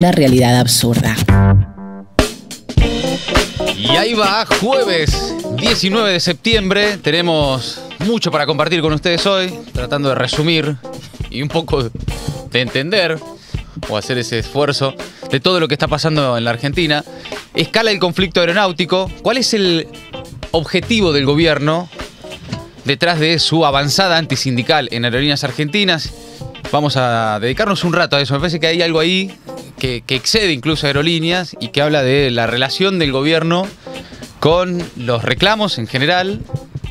Una realidad absurda. Y ahí va, jueves 19 de septiembre. Tenemos mucho para compartir con ustedes hoy, tratando de resumir y un poco de entender o hacer ese esfuerzo de todo lo que está pasando en la Argentina. Escala el conflicto aeronáutico. ¿Cuál es el objetivo del gobierno detrás de su avanzada antisindical en Aerolíneas Argentinas? Vamos a dedicarnos un rato a eso. Me parece que hay algo ahí que excede incluso a Aerolíneas y que habla de la relación del gobierno con los reclamos en general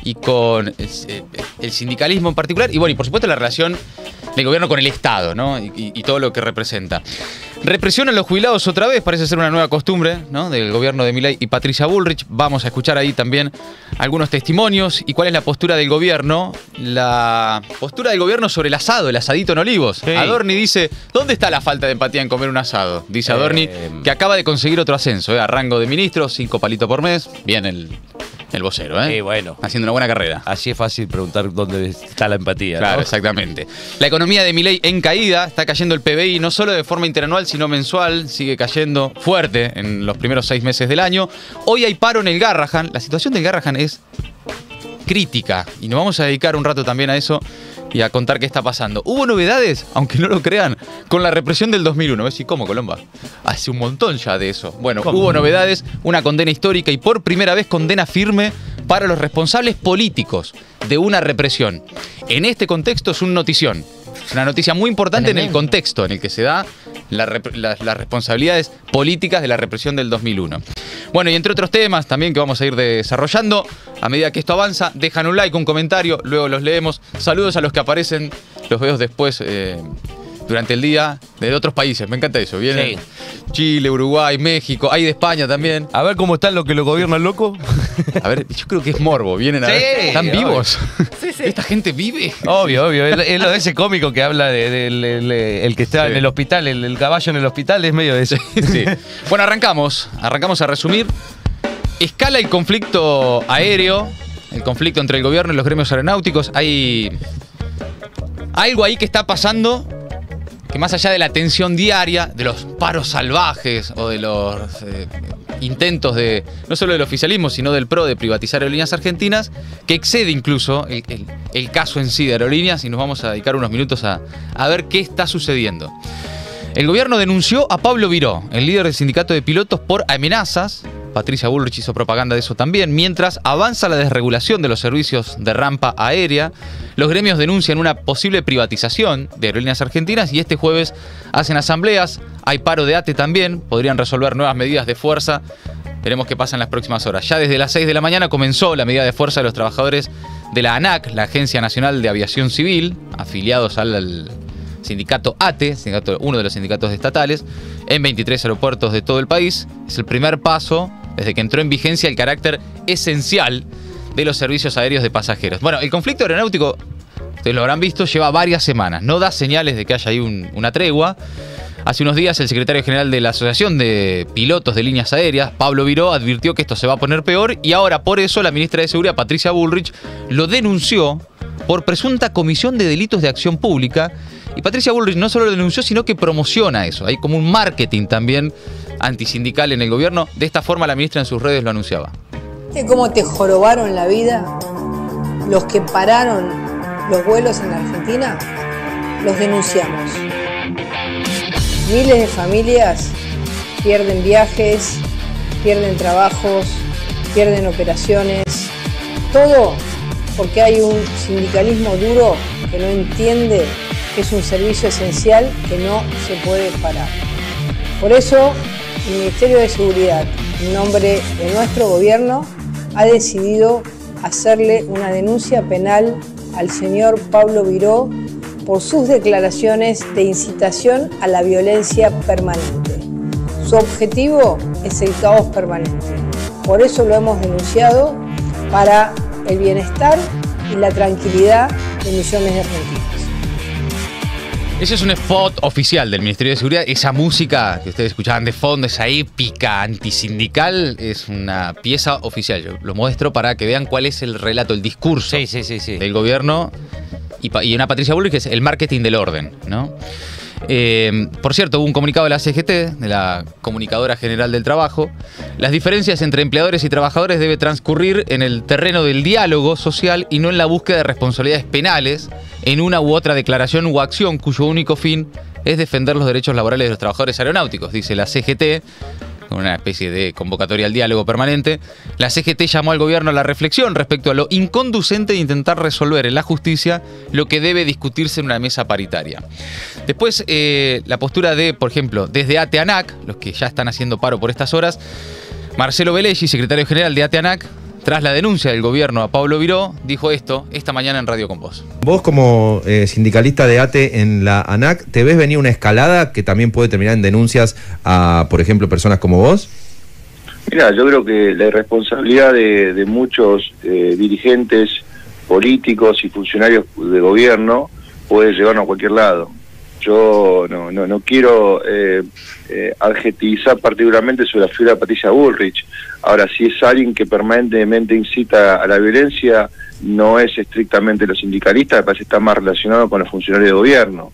y con el sindicalismo en particular. Y bueno, y por supuesto la relación del gobierno con el Estado, ¿no? Y todo lo que representa. Represión a los jubilados otra vez, parece ser una nueva costumbre, ¿no? Del gobierno de Milei y Patricia Bullrich. Vamos a escuchar ahí también algunos testimonios y cuál es la postura del gobierno. La postura del gobierno sobre el asado, el asadito en Olivos. Sí. Adorni dice, ¿dónde está la falta de empatía en comer un asado? Dice Adorni que acaba de conseguir otro ascenso, a rango de ministro, 5 palitos por mes. Bien el vocero, ¿eh? Sí, bueno. Haciendo una buena carrera. Así es fácil preguntar dónde está la empatía, Claro, ¿no? exactamente. La economía de Milei en caída, está cayendo el PBI no solo de forma interanual, sino mensual, sigue cayendo fuerte en los primeros 6 meses del año. Hoy hay paro en el Garrahan, la situación del Garrahan es crítica y nos vamos a dedicar un rato también a eso y a contar qué está pasando. Hubo novedades, aunque no lo crean, con la represión del 2001. ¿Ves? ¿Y cómo, Colomba? Hace un montón ya de eso. Bueno, hubo novedades, una condena histórica y por primera vez condena firme para los responsables políticos de una represión. En este contexto es una notición. Es una noticia muy importante en el contexto en el que se da las responsabilidades políticas de la represión del 2001. Bueno, y entre otros temas también que vamos a ir desarrollando a medida que esto avanza, dejan un like, un comentario, luego los leemos. Saludos a los que aparecen, los veo después durante el día de otros países. Me encanta eso. Vienen Chile, Uruguay, México, hay de España también. A ver cómo están los que lo gobiernan, loco. A ver, yo creo que es morbo. Vienen a ver. ¿Están vivos? Sí, sí. ¿Esta gente vive? Obvio. Es lo de ese cómico que habla el que está en el hospital, el caballo en el hospital, es medio de eso. Sí. Bueno, arrancamos a resumir. Escala el conflicto aéreo, el conflicto entre el gobierno y los gremios aeronáuticos. Hay algo ahí que está pasando que más allá de la tensión diaria, de los paros salvajes o de los intentos de, no solo del oficialismo, sino del PRO de privatizar Aerolíneas Argentinas, que excede incluso el caso en sí de Aerolíneas, y nos vamos a dedicar unos minutos a ver qué está sucediendo. El gobierno denunció a Pablo Viró, el líder del sindicato de pilotos, por amenazas. Patricia Bullrich hizo propaganda de eso también. Mientras avanza la desregulación de los servicios de rampa aérea, los gremios denuncian una posible privatización de Aerolíneas Argentinas y este jueves hacen asambleas. Hay paro de ATE también, podrían resolver nuevas medidas de fuerza. Veremos qué pasa en las próximas horas. Ya desde las 6 de la mañana comenzó la medida de fuerza de los trabajadores de la ANAC, la Agencia Nacional de Aviación Civil, afiliados al sindicato ATE, uno de los sindicatos estatales, en 23 aeropuertos de todo el país. Es el primer paso desde que entró en vigencia el carácter esencial de los servicios aéreos de pasajeros. Bueno, el conflicto aeronáutico, ustedes lo habrán visto, lleva varias semanas. No da señales de que haya ahí una tregua. Hace unos días el secretario general de la Asociación de Pilotos de Líneas Aéreas, Pablo Viró, advirtió que esto se va a poner peor y ahora por eso la ministra de Seguridad, Patricia Bullrich, lo denunció por presunta comisión de delitos de acción pública. Y Patricia Bullrich no solo lo denunció, sino que promociona eso. Hay como un marketing también antisindical en el gobierno. De esta forma la ministra en sus redes lo anunciaba. ¿Cómo te jorobaron la vida los que pararon los vuelos en la Argentina? Los denunciamos. Miles de familias pierden viajes, pierden trabajos, pierden operaciones. Todo porque hay un sindicalismo duro que no entiende que es un servicio esencial que no se puede parar. Por eso, el Ministerio de Seguridad, en nombre de nuestro gobierno, ha decidido hacerle una denuncia penal al señor Pablo Viró por sus declaraciones de incitación a la violencia permanente. Su objetivo es el caos permanente. Por eso lo hemos denunciado, para el bienestar y la tranquilidad de millones de argentinos. Ese es un spot oficial del Ministerio de Seguridad. Esa música que ustedes escuchaban de fondo, esa épica antisindical, es una pieza oficial. Yo lo muestro para que vean cuál es el relato, el discurso del gobierno y una Patricia Bullrich, que es el marketing del orden, ¿no? Por cierto, hubo un comunicado de la CGT, de la Comunicadora General del Trabajo. Las diferencias entre empleadores y trabajadores deben transcurrir en el terreno del diálogo social y no en la búsqueda de responsabilidades penales en una u otra declaración u acción cuyo único fin es defender los derechos laborales de los trabajadores aeronáuticos, dice la CGT, con una especie de convocatoria al diálogo permanente. La CGT llamó al gobierno a la reflexión respecto a lo inconducente de intentar resolver en la justicia lo que debe discutirse en una mesa paritaria. Después, la postura de, por ejemplo, desde ATE-ANAC, los que ya están haciendo paro por estas horas, Marcelo Belleggi, secretario general de ATE-ANAC, tras la denuncia del gobierno a Pablo Viró, dijo esto esta mañana en Radio Con Vos. Vos como sindicalista de ATE en la ANAC, ¿te ves venir una escalada que también puede terminar en denuncias a, por ejemplo, personas como vos? Mira, yo creo que la irresponsabilidad de muchos dirigentes políticos y funcionarios de gobierno puede llevarnos a cualquier lado. Yo no quiero adjetivizar particularmente sobre la figura de Patricia Bullrich. Ahora, si es alguien que permanentemente incita a la violencia, no es estrictamente los sindicalistas, me parece que está más relacionado con los funcionarios de gobierno.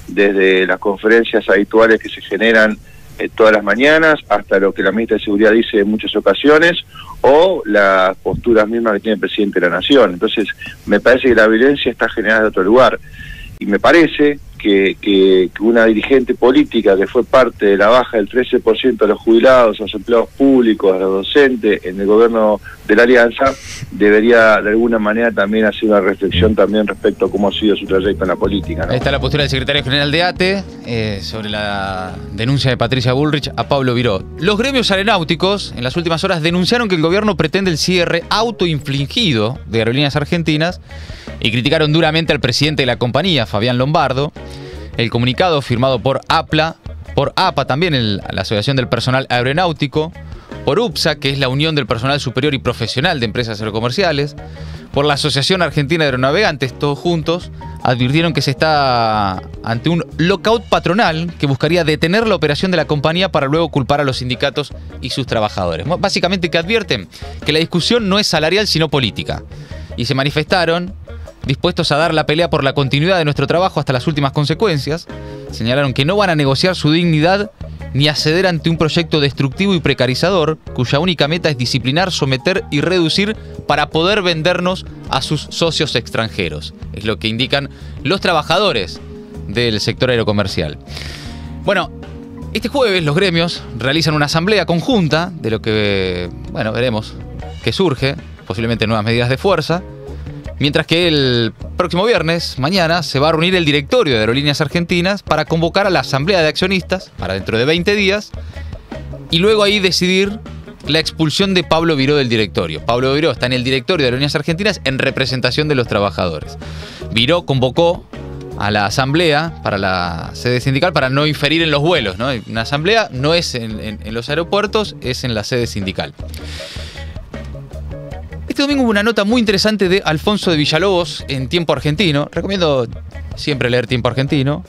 Desde las conferencias habituales que se generan todas las mañanas, hasta lo que la ministra de Seguridad dice en muchas ocasiones, o las posturas mismas que tiene el presidente de la Nación. Entonces, me parece que la violencia está generada de otro lugar. Y me parece que una dirigente política que fue parte de la baja del 13% de los jubilados, a los empleados públicos, a los docentes en el gobierno de la Alianza, debería de alguna manera también hacer una reflexión también respecto a cómo ha sido su trayecto en la política, ¿no? Ahí está la postura del secretario general de ATE sobre la denuncia de Patricia Bullrich a Pablo Viró. Los gremios aeronáuticos en las últimas horas denunciaron que el gobierno pretende el cierre autoinfligido de Aerolíneas Argentinas y criticaron duramente al presidente de la compañía, Fabián Lombardo. El comunicado firmado por APLA, por APA también, la Asociación del Personal Aeronáutico, por UPSA, que es la Unión del Personal Superior y Profesional de Empresas Aerocomerciales, por la Asociación Argentina de Aeronavegantes, todos juntos, advirtieron que se está ante un lockout patronal que buscaría detener la operación de la compañía para luego culpar a los sindicatos y sus trabajadores. Básicamente que advierten que la discusión no es salarial sino política. Y se manifestaron dispuestos a dar la pelea por la continuidad de nuestro trabajo hasta las últimas consecuencias. Señalaron que no van a negociar su dignidad ni a ceder ante un proyecto destructivo y precarizador cuya única meta es disciplinar, someter y reducir para poder vendernos a sus socios extranjeros. Es lo que indican los trabajadores del sector aerocomercial. Bueno, este jueves los gremios realizan una asamblea conjunta de lo que, bueno, veremos que surge, posiblemente nuevas medidas de fuerza. Mientras que el próximo viernes, mañana, se va a reunir el directorio de Aerolíneas Argentinas para convocar a la asamblea de accionistas para dentro de 20 días y luego ahí decidir la expulsión de Pablo Viró del directorio. Pablo Viró está en el directorio de Aerolíneas Argentinas en representación de los trabajadores. Viró convocó a la asamblea para la sede sindical para no inferir en los vuelos, ¿no? Una asamblea no es en los aeropuertos, es en la sede sindical. Este domingo hubo una nota muy interesante de Alfonso de Villalobos en Tiempo Argentino. Recomiendo siempre leer Tiempo Argentino.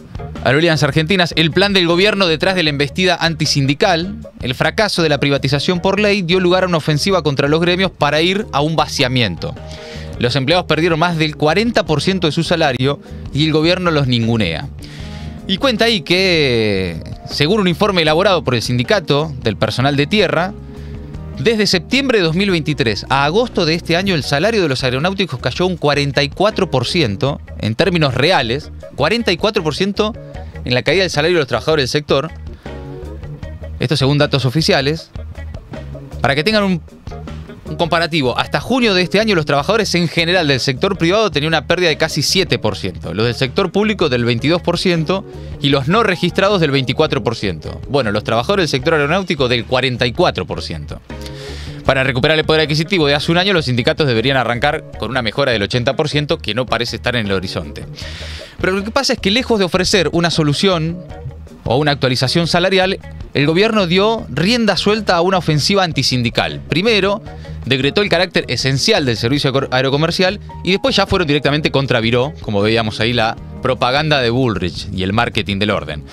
Aerolíneas Argentinas, el plan del gobierno detrás de la embestida antisindical. El fracaso de la privatización por ley dio lugar a una ofensiva contra los gremios para ir a un vaciamiento. Los empleados perdieron más del 40% de su salario y el gobierno los ningunea. Y cuenta ahí que, según un informe elaborado por el Sindicato del Personal de Tierra, desde septiembre de 2023 a agosto de este año el salario de los aeronáuticos cayó un 44% en términos reales, 44% en la caída del salario de los trabajadores del sector. Esto según datos oficiales. Para que tengan un comparativo, hasta junio de este año los trabajadores en general del sector privado tenían una pérdida de casi 7%, los del sector público del 22% y los no registrados del 24%. Bueno, los trabajadores del sector aeronáutico del 44%. Para recuperar el poder adquisitivo de hace un año, los sindicatos deberían arrancar con una mejora del 80% que no parece estar en el horizonte. Pero lo que pasa es que lejos de ofrecer una solución o una actualización salarial, el gobierno dio rienda suelta a una ofensiva antisindical. Primero, decretó el carácter esencial del servicio aerocomercial y después ya fueron directamente contra Viró, como veíamos ahí la propaganda de Bullrich y el marketing del orden.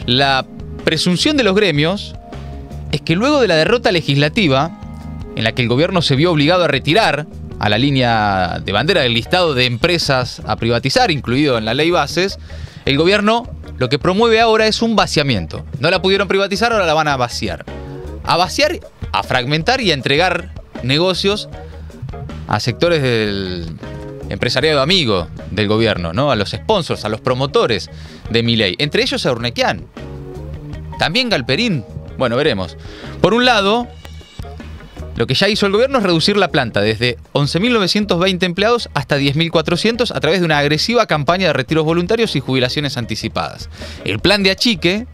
La presunción de los gremios es que luego de la derrota legislativa, en la que el gobierno se vio obligado a retirar a la línea de bandera del listado de empresas a privatizar, incluido en la ley Bases, el gobierno lo que promueve ahora es un vaciamiento. No la pudieron privatizar, ahora la van a vaciar. A vaciar, a fragmentar y a entregar negocios a sectores del empresariado amigo del gobierno, ¿no? A los sponsors, a los promotores de Milei. Entre ellos a Urnequian. También Galperín. Bueno, veremos. Por un lado, lo que ya hizo el gobierno es reducir la planta desde 11.920 empleados hasta 10.400 a través de una agresiva campaña de retiros voluntarios y jubilaciones anticipadas. El plan de achique,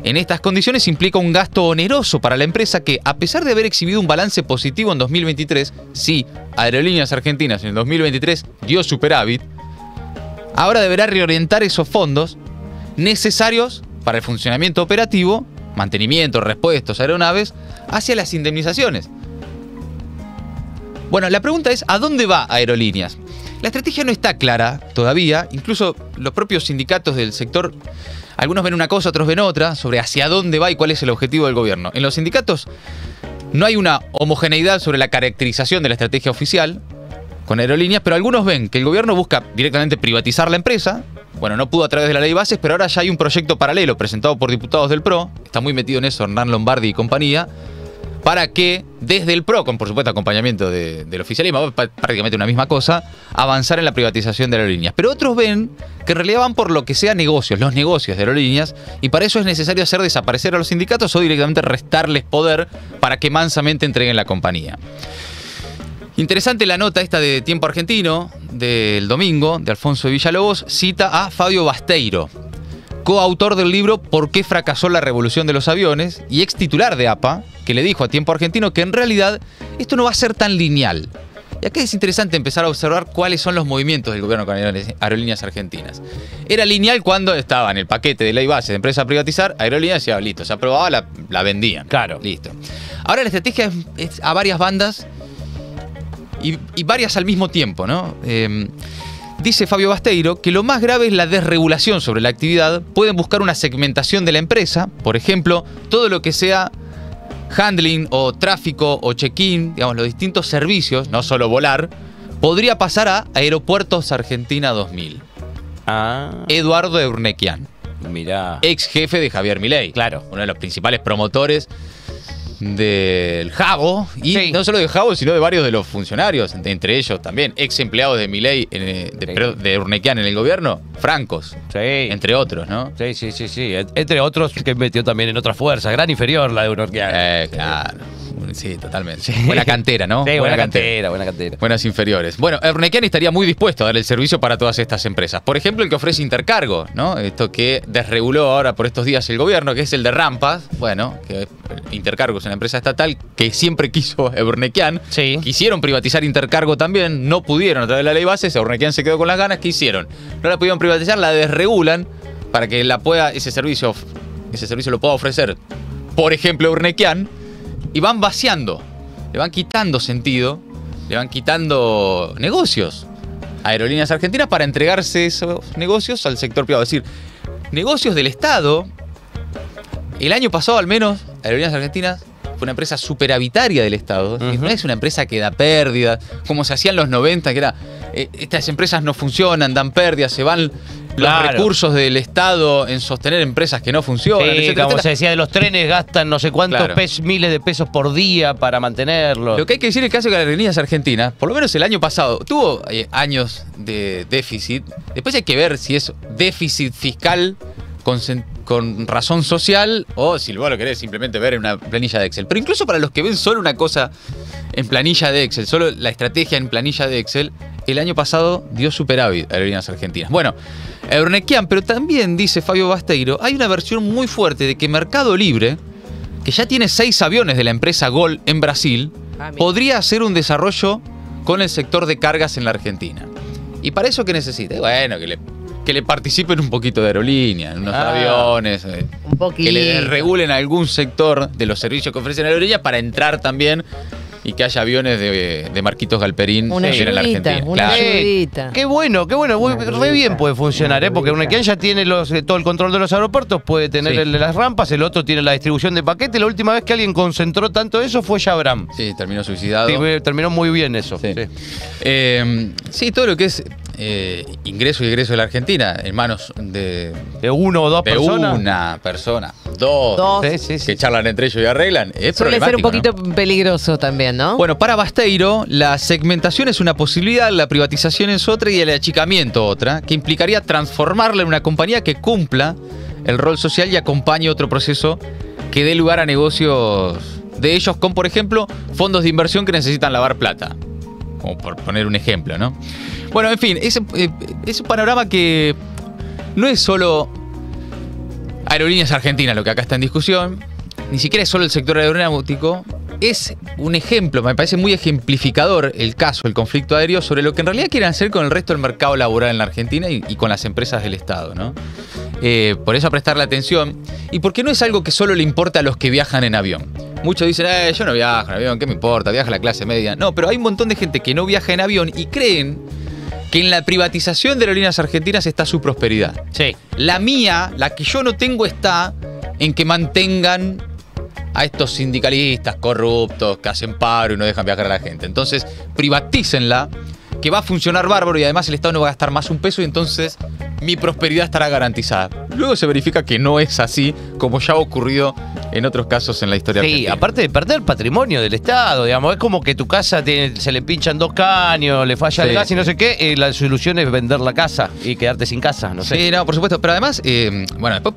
en estas condiciones, implica un gasto oneroso para la empresa que, a pesar de haber exhibido un balance positivo en 2023, sí, Aerolíneas Argentinas en el 2023 dio superávit, ahora deberá reorientar esos fondos necesarios para el funcionamiento operativo, mantenimiento, repuestos, aeronaves, hacia las indemnizaciones. Bueno, la pregunta es, ¿a dónde va Aerolíneas? La estrategia no está clara todavía, incluso los propios sindicatos del sector, algunos ven una cosa, otros ven otra, sobre hacia dónde va y cuál es el objetivo del gobierno. En los sindicatos no hay una homogeneidad sobre la caracterización de la estrategia oficial con Aerolíneas, pero algunos ven que el gobierno busca directamente privatizar la empresa. Bueno, no pudo a través de la ley de bases, pero ahora ya hay un proyecto paralelo presentado por diputados del PRO, está muy metido en eso Hernán Lombardi y compañía, para que desde el PRO, con por supuesto acompañamiento del oficialismo, prácticamente una misma cosa, avanzar en la privatización de Aerolíneas. Pero otros ven que en realidad van por lo que sea negocios, los negocios de Aerolíneas, y para eso es necesario hacer desaparecer a los sindicatos o directamente restarles poder para que mansamente entreguen la compañía. Interesante la nota esta de Tiempo Argentino del domingo, de Alfonso de Villalobos, cita a Fabio Basteiro, coautor del libro ¿Por qué fracasó la revolución de los aviones? Y ex titular de APA, que le dijo a Tiempo Argentino que en realidad esto no va a ser tan lineal. Y acá es interesante empezar a observar cuáles son los movimientos del gobierno con Aerolíneas Argentinas. Era lineal cuando estaba en el paquete de ley base de empresa a privatizar, Aerolíneas decía, listo, se aprobaba, la vendían. Claro. Listo. Ahora la estrategia es a varias bandas y varias al mismo tiempo, ¿no? Dice Fabio Basteiro que lo más grave es la desregulación sobre la actividad. Pueden buscar una segmentación de la empresa, por ejemplo, todo lo que sea handling o tráfico o check-in, digamos, los distintos servicios, no solo volar, podría pasar a Aeropuertos Argentina 2000. Ah. Eduardo Urnequian, Mirá. ex jefe de Javier Milei, Claro. uno de los principales promotores del Jabo, y Sí. no solo de Jabo, sino de varios de los funcionarios, entre ellos también ex empleados de Milei, de Urnequian en el gobierno, francos, Sí. entre otros, ¿no? Sí. Entre otros que metió también en otras fuerzas. Gran inferior la de Urnequian. Claro. Sí, totalmente. Buena cantera, ¿no? Sí, buena cantera. Buenas inferiores. Bueno, Urnequian estaría muy dispuesto a dar el servicio para todas estas empresas. Por ejemplo, el que ofrece Intercargo, ¿no? Esto que desreguló ahora por estos días el gobierno, que es el de Rampas. Bueno, que Intercargo es una empresa estatal que siempre quiso Urnequian. Sí. Quisieron privatizar Intercargo también, no pudieron a través de la ley base. Urnequian se quedó con las ganas. ¿Qué hicieron? No la pudieron privatizar, la desregulan para que ese servicio lo pueda ofrecer, por ejemplo, Urnequian. Y van vaciando, le van quitando sentido, le van quitando negocios a Aerolíneas Argentinas para entregarse esos negocios al sector privado. Es decir, negocios del Estado. El año pasado, al menos, Aerolíneas Argentinas fue una empresa superavitaria del Estado. No es una empresa que da pérdidas, como se hacía en los 90, que era, estas empresas no funcionan, dan pérdidas, se van los recursos del Estado en sostener empresas que no funcionan, Sí, etcétera, como etcétera. se decía, de los trenes gastan no sé cuántos Claro. miles de pesos por día para mantenerlos. Lo que hay que decir es que el caso de Aerolíneas Argentinas, por lo menos el año pasado, tuvo años de déficit. Después hay que ver si es déficit fiscal con razón social o si vos lo querés simplemente ver en una planilla de Excel. Pero incluso para los que ven solo una cosa en planilla de Excel, solo la estrategia en planilla de Excel, el año pasado dio superávit a Aerolíneas Argentinas. Bueno, Urnequian, pero también dice Fabio Basteiro, hay una versión muy fuerte de que Mercado Libre, que ya tiene 6 aviones de la empresa Gol en Brasil, podría hacer un desarrollo con el sector de cargas en la Argentina. ¿Y para eso qué necesita? Bueno, que le participen un poquito de aerolínea, en unos aviones, Un poquito. que le regulen algún sector de los servicios que ofrecen aerolíneas para entrar también y que haya aviones de Marquitos Galperín Una en la ayudita, Argentina. una Claro. ayudita. Qué bueno, re bien puede funcionar, porque Urnequian ya tiene todo el control de los aeropuertos, puede tener Sí. el de las rampas, el otro tiene la distribución de paquetes. La última vez que alguien concentró tanto eso fue Jabram. Sí, terminó suicidado. Sí, terminó muy bien eso. Sí. Sí. Sí, todo lo que es ingreso y egreso de la Argentina en manos de uno o dos personas. De una persona, dos, Sí. que charlan entre ellos y arreglan, es Suele ser un problemático, poquito ¿no? peligroso también, ¿no? Bueno, para Basteiro, la segmentación es una posibilidad, la privatización es otra y el achicamiento otra, que implicaría transformarla en una compañía que cumpla el rol social y acompañe otro proceso que dé lugar a negocios de ellos con, por ejemplo, fondos de inversión que necesitan lavar plata. Como por poner un ejemplo, ¿no? Bueno, en fin, ese panorama que no es solo Aerolíneas Argentinas lo que acá está en discusión, ni siquiera es solo el sector aeronáutico, es un ejemplo, me parece muy ejemplificador el caso, el conflicto aéreo, sobre lo que en realidad quieren hacer con el resto del mercado laboral en la Argentina y con las empresas del Estado, ¿no? Por eso a prestarle atención, y porque no es algo que solo le importa a los que viajan en avión. Muchos dicen, yo no viajo en avión, ¿qué me importa? Viaja la clase media. No, pero hay un montón de gente que no viaja en avión y creen que en la privatización de Aerolíneas Argentinas está su prosperidad. Sí. La mía, la que yo no tengo, está en que mantengan a estos sindicalistas corruptos que hacen paro y no dejan viajar a la gente. Entonces, privatícenla, que va a funcionar bárbaro y además el Estado no va a gastar más un peso y entonces mi prosperidad estará garantizada. Luego se verifica que no es así, como ya ha ocurrido en otros casos en la historia Sí, argentina. aparte de perder patrimonio del Estado, digamos, es como que tu casa se le pinchan 2 caños, le falla el gas y no sé qué, la solución es vender la casa y quedarte sin casa, no sé. Sí, no, por supuesto, pero además, bueno, después,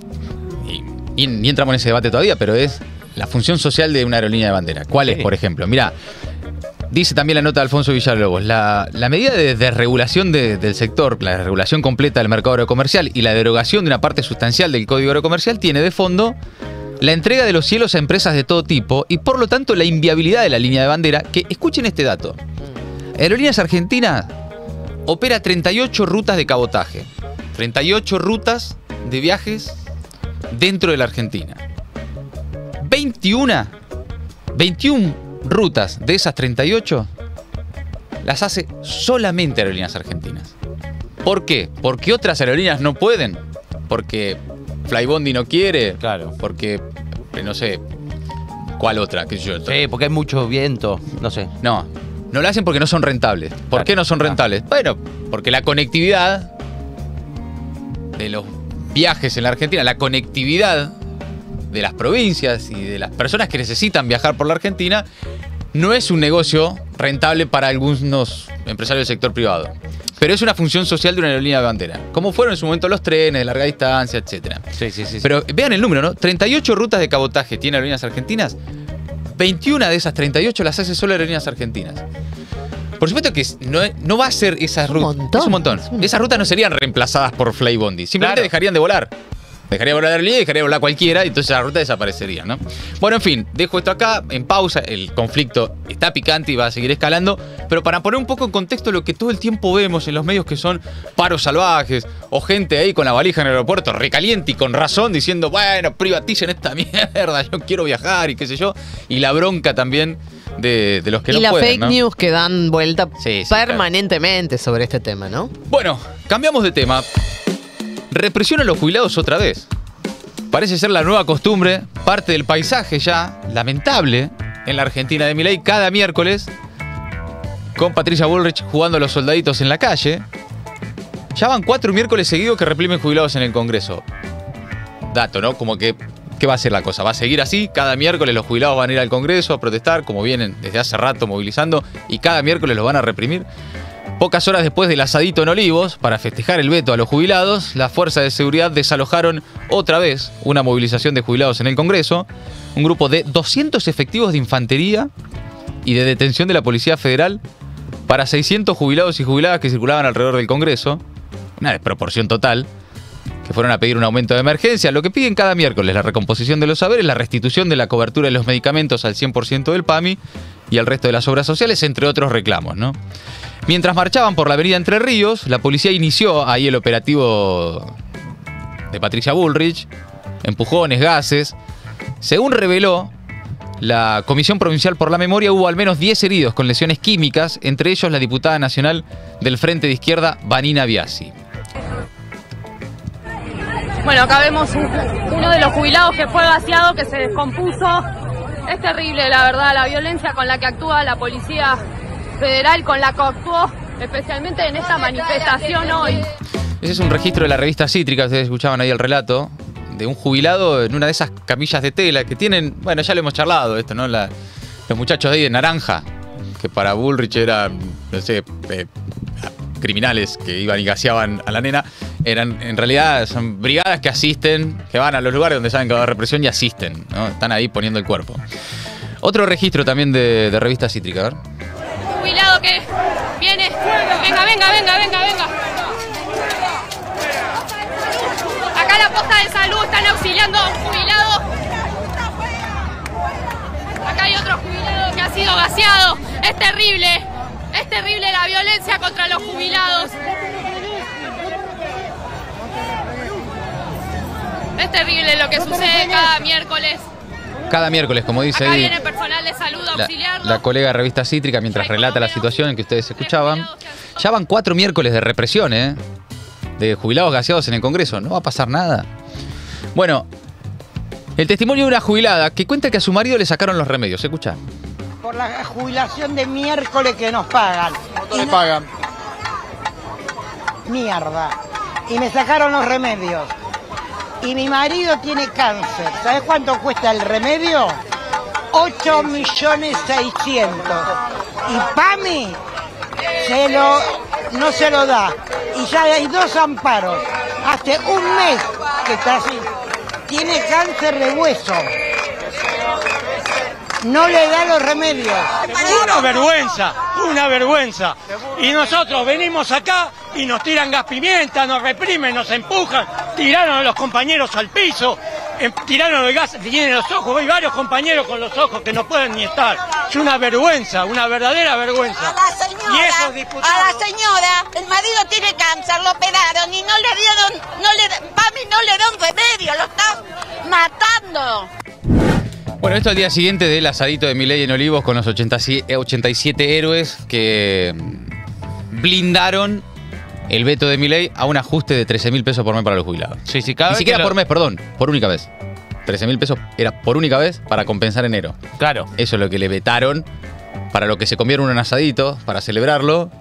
ni entramos en ese debate todavía, pero es la función social de una aerolínea de bandera. ¿Cuál es, por ejemplo? Mirá, dice también la nota de Alfonso Villalobos, la medida de desregulación del sector, la desregulación completa del mercado aerocomercial y la derogación de una parte sustancial del Código Aerocomercial tiene de fondo la entrega de los cielos a empresas de todo tipo y por lo tanto la inviabilidad de la línea de bandera, que escuchen este dato. Aerolíneas Argentinas opera 38 rutas de cabotaje, 38 rutas de viajes dentro de la Argentina. 21 rutas de esas 38 las hace solamente Aerolíneas Argentinas. ¿Por qué? ¿Porque otras aerolíneas no pueden? ¿Porque Flybondi no quiere? Claro. Porque, no sé, ¿cuál otra? ¿Qué sé yo? Sí, porque hay mucho viento, no sé. No lo hacen porque no son rentables. ¿Por qué no son rentables? Bueno, porque la conectividad de los viajes en la Argentina, la conectividad de las provincias y de las personas que necesitan viajar por la Argentina no es un negocio rentable para algunos empresarios del sector privado. Pero es una función social de una aerolínea de bandera. Como fueron en su momento los trenes de larga distancia, etc. Sí. Pero vean el número, ¿no? 38 rutas de cabotaje tiene Aerolíneas Argentinas. 21 de esas 38 las hace solo Aerolíneas Argentinas. Por supuesto que no va a ser esas rutas. Es un montón. Esas rutas no serían reemplazadas por Flybondi. Simplemente dejarían de volar. Dejaría de volar la aerolínea y dejaría de volar cualquiera y entonces la ruta desaparecería, ¿no? Bueno, en fin, dejo esto acá en pausa. El conflicto está picante y va a seguir escalando, pero para poner un poco en contexto lo que todo el tiempo vemos en los medios, que son paros salvajes o gente ahí con la valija en el aeropuerto recaliente y con razón diciendo, bueno, privaticen esta mierda, yo quiero viajar y qué sé yo, y la bronca también de los que no pueden, y la fake ¿no? news que dan vuelta Sí, permanentemente sobre este tema, ¿no? Bueno, cambiamos de tema. Represión a los jubilados otra vez. Parece ser la nueva costumbre, parte del paisaje ya lamentable en la Argentina de Milei, cada miércoles con Patricia Bullrich jugando a los soldaditos en la calle. Ya van 4 miércoles seguidos que reprimen jubilados en el Congreso. Dato, ¿no? Como que, ¿qué va a ser la cosa? ¿Va a seguir así? Cada miércoles los jubilados van a ir al Congreso a protestar, como vienen desde hace rato movilizando, y cada miércoles los van a reprimir. Pocas horas después del asadito en Olivos, para festejar el veto a los jubilados, las fuerzas de seguridad desalojaron otra vez una movilización de jubilados en el Congreso. Un grupo de 200 efectivos de infantería y de detención de la Policía Federal para 600 jubilados y jubiladas que circulaban alrededor del Congreso. Una desproporción total. Que fueron a pedir un aumento de emergencia. Lo que piden cada miércoles: la recomposición de los saberes, la restitución de la cobertura de los medicamentos al 100% del PAMI y al resto de las obras sociales, entre otros reclamos, ¿no? Mientras marchaban por la avenida Entre Ríos, la policía inició ahí el operativo de Patricia Bullrich, empujones, gases. Según reveló la Comisión Provincial por la Memoria, hubo al menos 10 heridos con lesiones químicas, entre ellos la diputada nacional del Frente de Izquierda, Vanina Biasi. Bueno, acá vemos uno de los jubilados que fue vaciado, que se descompuso. Es terrible, la verdad, la violencia con la que actúa la Policía Federal, con la que actuó especialmente en esta manifestación hoy. Ese es un registro de la revista Cítrica, ustedes escuchaban ahí el relato, de un jubilado en una de esas camillas de tela que tienen, bueno, ya lo hemos charlado esto, ¿no? Los muchachos ahí de naranja, que para Bullrich eran, no sé, criminales que iban y gaseaban a la nena, en realidad son brigadas que asisten, que van a los lugares donde saben que va a haber represión y asisten, ¿no? Están ahí poniendo el cuerpo. Otro registro también de revista Cítrica, a ver. Jubilado que viene, venga. Acá la posta de salud están auxiliando a un jubilado. Acá hay otro jubilado que ha sido gaseado. Es terrible la violencia contra los jubilados. Es terrible lo que sucede cada miércoles. Cada miércoles, como dice Acá ahí viene personal de salud a auxiliarlo. la colega de revista Cítrica, mientras relata la situación en que ustedes escuchaban. Ya van 4 miércoles de represión, de jubilados gaseados en el Congreso. No va a pasar nada. Bueno, el testimonio de una jubilada que cuenta que a su marido le sacaron los remedios. ¿Se escucha? Por la jubilación de miércoles que nos pagan. ¿Cuánto le pagan? Mierda. Y me sacaron los remedios. Y mi marido tiene cáncer. ¿Sabes cuánto cuesta el remedio? 8.600.000. Y PAMI no se lo da. Y ya hay 2 amparos. Hace un mes que está así. Tiene cáncer de hueso. No le da los remedios. Una vergüenza. Y nosotros venimos acá y nos tiran gas pimienta, nos reprimen, nos empujan, tiraron a los compañeros al piso, tiraron el gas, tienen los ojos, hay varios compañeros con los ojos que no pueden ni estar. Es una vergüenza, una verdadera vergüenza. A la señora, el marido tiene cáncer, lo operaron y no le dieron, mami no le dieron remedio, lo están matando. Bueno, esto al día siguiente del asadito de Milei en Olivos con los 87 héroes que blindaron el veto de Milei a un ajuste de 13.000 pesos por mes para los jubilados. Sí, Ni siquiera por mes, perdón, por única vez. 13.000 pesos era por única vez para compensar enero. Claro. Eso es lo que le vetaron, para lo que se comieron un asadito, para celebrarlo.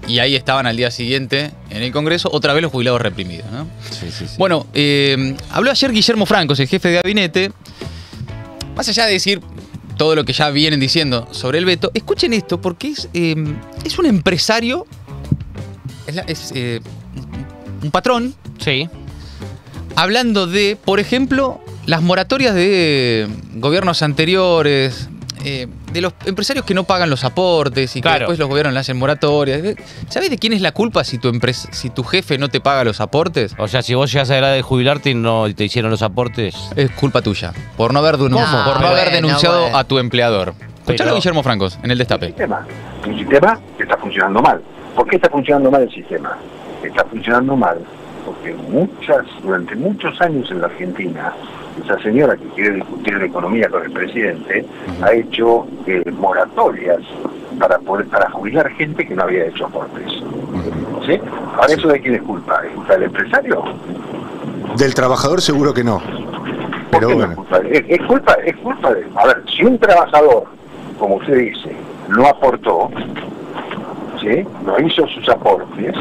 Y ahí estaban al día siguiente en el Congreso, otra vez los jubilados reprimidos, ¿no? Sí. Bueno, habló ayer Guillermo Francos, el jefe de gabinete. Más allá de decir todo lo que ya vienen diciendo sobre el veto, escuchen esto porque es un empresario, es un patrón, sí, hablando de, por ejemplo, las moratorias de gobiernos anteriores, de los empresarios que no pagan los aportes y que después los gobiernos le hacen moratorias. ¿Sabés de quién es la culpa si tu jefe no te paga los aportes? O sea, si vos llegas a la edad de jubilarte y no te hicieron los aportes, es culpa tuya. Por no haber denunciado a tu empleador. Escuchalo a Guillermo Francos en el Destape. Un sistema que está funcionando mal. ¿Por qué está funcionando mal el sistema? Está funcionando mal porque durante muchos años en la Argentina, esa señora que quiere discutir la economía con el presidente ha hecho moratorias para jubilar gente que no había hecho aportes. ¿Sí? Ahora, ¿eso de quién es culpa? ¿Es culpa del empresario? Del trabajador seguro que no. Pero bueno. Es culpa de... A ver, si un trabajador, como usted dice, no aportó, ¿sí? No hizo sus aportes,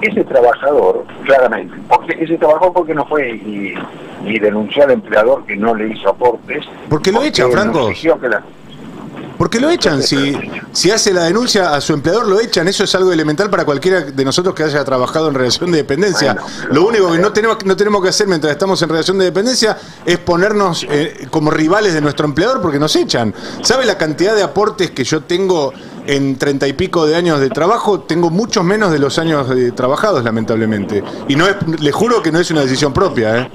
ese trabajador, claramente, porque no fue y denunció al empleador que no le hizo aportes. ¿Por qué lo echan, Franco? ¿Por qué lo echan? Si hace la denuncia a su empleador, lo echan. Eso es algo elemental para cualquiera de nosotros que haya trabajado en relación de dependencia. Lo único que no tenemos que hacer mientras estamos en relación de dependencia es ponernos como rivales de nuestro empleador porque nos echan. ¿Sabe la cantidad de aportes que yo tengo en 30 y pico de años de trabajo? Tengo muchos menos de los años trabajados, lamentablemente. Y no es, le juro que no es una decisión propia,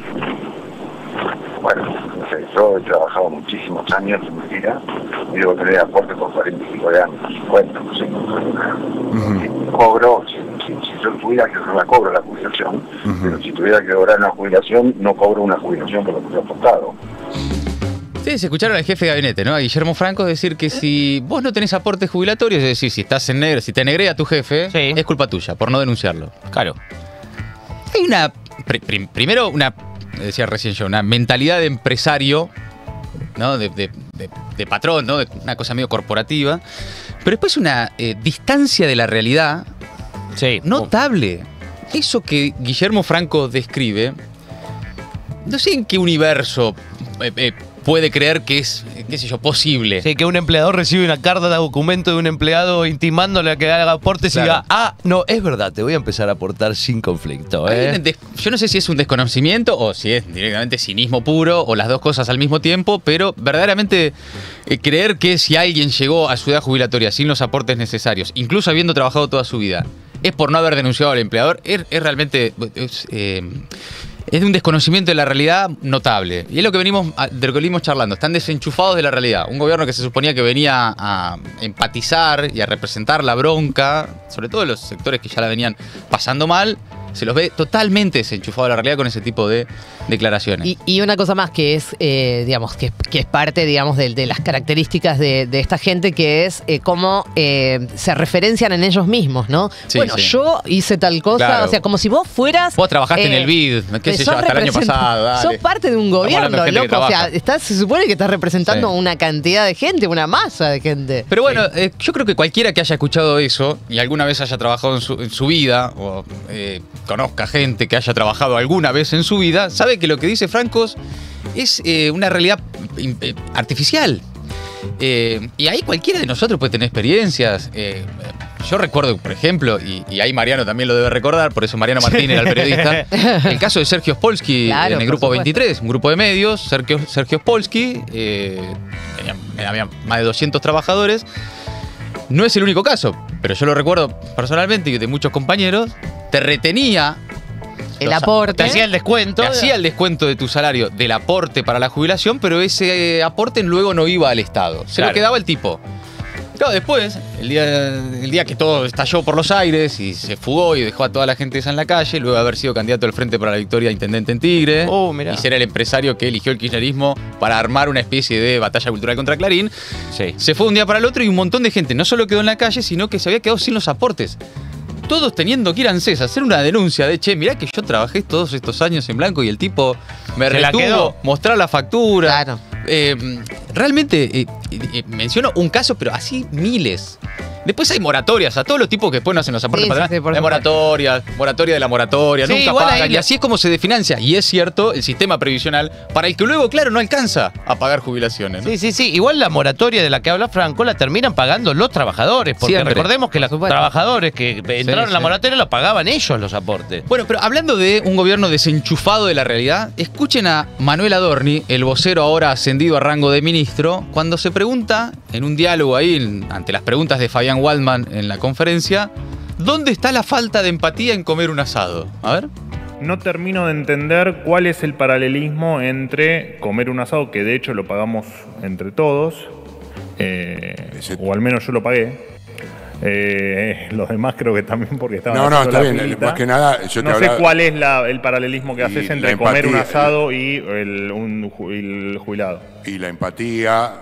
Bueno, no sé, yo he trabajado muchísimos años en mi vida y debo tener aporte por 40 y pico de años, 50, no sé, cobro, si yo tuviera que no la cobro la jubilación, pero si tuviera que cobrar una jubilación, no cobro una jubilación por lo que he aportado. Sí, se escucharon al jefe de gabinete, ¿no? A Guillermo Franco decir que si vos no tenés aportes jubilatorios, es decir, si estás en negro, si te negrea tu jefe, es culpa tuya, por no denunciarlo. Claro. Hay una... primero, una... decía recién yo, una mentalidad de empresario, ¿no? De patrón, ¿no? De una cosa medio corporativa. Pero después una distancia de la realidad Sí. Notable. Eso que Guillermo Franco describe, no sé en qué universo puede creer que es, qué sé yo, posible. Sí, que un empleador recibe una carta de documento de un empleado intimándole a que haga aportes y diga, no, es verdad, te voy a empezar a aportar sin conflicto. Yo no sé si es un desconocimiento o si es directamente cinismo puro o las dos cosas al mismo tiempo, pero verdaderamente creer que si alguien llegó a su edad jubilatoria sin los aportes necesarios, incluso habiendo trabajado toda su vida, es por no haber denunciado al empleador, es realmente... Es de un desconocimiento de la realidad notable. Y es lo que de lo que venimos charlando. Están desenchufados de la realidad. Un gobierno que se suponía que venía a empatizar y a representar la bronca, sobre todo los sectores que ya la venían pasando mal, se los ve totalmente desenchufados de la realidad con ese tipo de declaraciones. Y una cosa más que es, digamos, que es parte, digamos, de las características de esta gente, que es cómo se referencian en ellos mismos, ¿no? Sí, bueno, sí. yo hice tal cosa, Claro. o sea, como si vos fueras... Vos trabajaste en el BID, qué sé yo, hasta el año pasado. Dale. Sos parte de un Estamos hablando gobierno, de gente que loco. O sea, trabaja. se supone que estás representando Sí. una cantidad de gente, una masa de gente. Pero bueno, yo creo que cualquiera que haya escuchado eso y alguna vez haya trabajado en su vida o conozca gente que haya trabajado alguna vez en su vida, sabe que lo que dice Franco es una realidad artificial. Y ahí cualquiera de nosotros puede tener experiencias. Yo recuerdo, por ejemplo, y ahí Mariano también lo debe recordar, por eso Mariano Martínez era el periodista, el caso de Sergio Spolsky, Claro, en el por Grupo supuesto. 23, un grupo de medios. Sergio Spolsky, había más de 200 trabajadores. No es el único caso, pero yo lo recuerdo personalmente y de muchos compañeros. Te retenía El aporte. Te hacía el descuento. te hacía el descuento de tu salario del aporte para la jubilación, pero ese aporte luego no iba al Estado. Se Claro. lo quedaba el tipo. Claro, después, el día que todo estalló por los aires y se fugó y dejó a toda la gente esa en la calle, luego de haber sido candidato del Frente para la Victoria a intendente en Tigre, Mirá. y ser el empresario que eligió el kirchnerismo para armar una especie de batalla cultural contra Clarín, Sí. se fue de un día para el otro y un montón de gente no solo quedó en la calle, sino que se había quedado sin los aportes. Todos teniendo que ir a ANSES a hacer una denuncia de, che, mirá que yo trabajé todos estos años en blanco y el tipo me Se la retuvo, quedó. mostrar la factura. Claro. Realmente menciono un caso, pero así miles. Después hay moratorias, a todos los tipos que después no hacen los aportes Sí, para sí, sí, por atrás. Hay supuesto. moratoria de la moratoria, Sí, nunca igual pagan. ahí Y así es como se desfinancia. Y es cierto, el sistema previsional, para el que luego, claro, no alcanza a pagar jubilaciones, ¿no? Sí. Igual la moratoria de la que habla Franco la terminan pagando los trabajadores. Porque Siempre. recordemos que los supuesto. trabajadores que entraron en la sí. moratoria lo pagaban ellos los aportes. Bueno, pero hablando de un gobierno desenchufado de la realidad, escuchen a Manuel Adorni, el vocero ahora ascendido a rango de ministro, cuando se pregunta, en un diálogo ahí, ante las preguntas de Fabián Waldman en la conferencia, ¿dónde está la falta de empatía en comer un asado? A ver. No termino de entender cuál es el paralelismo entre comer un asado, que de hecho lo pagamos entre todos, o al menos yo lo pagué. Los demás creo que también porque estaban No, haciendo está la bien. filita. Más que nada, yo te No sé hablaba- cuál es el paralelismo que Y haces la entre comer un empatía, asado y el jubilado. Y la empatía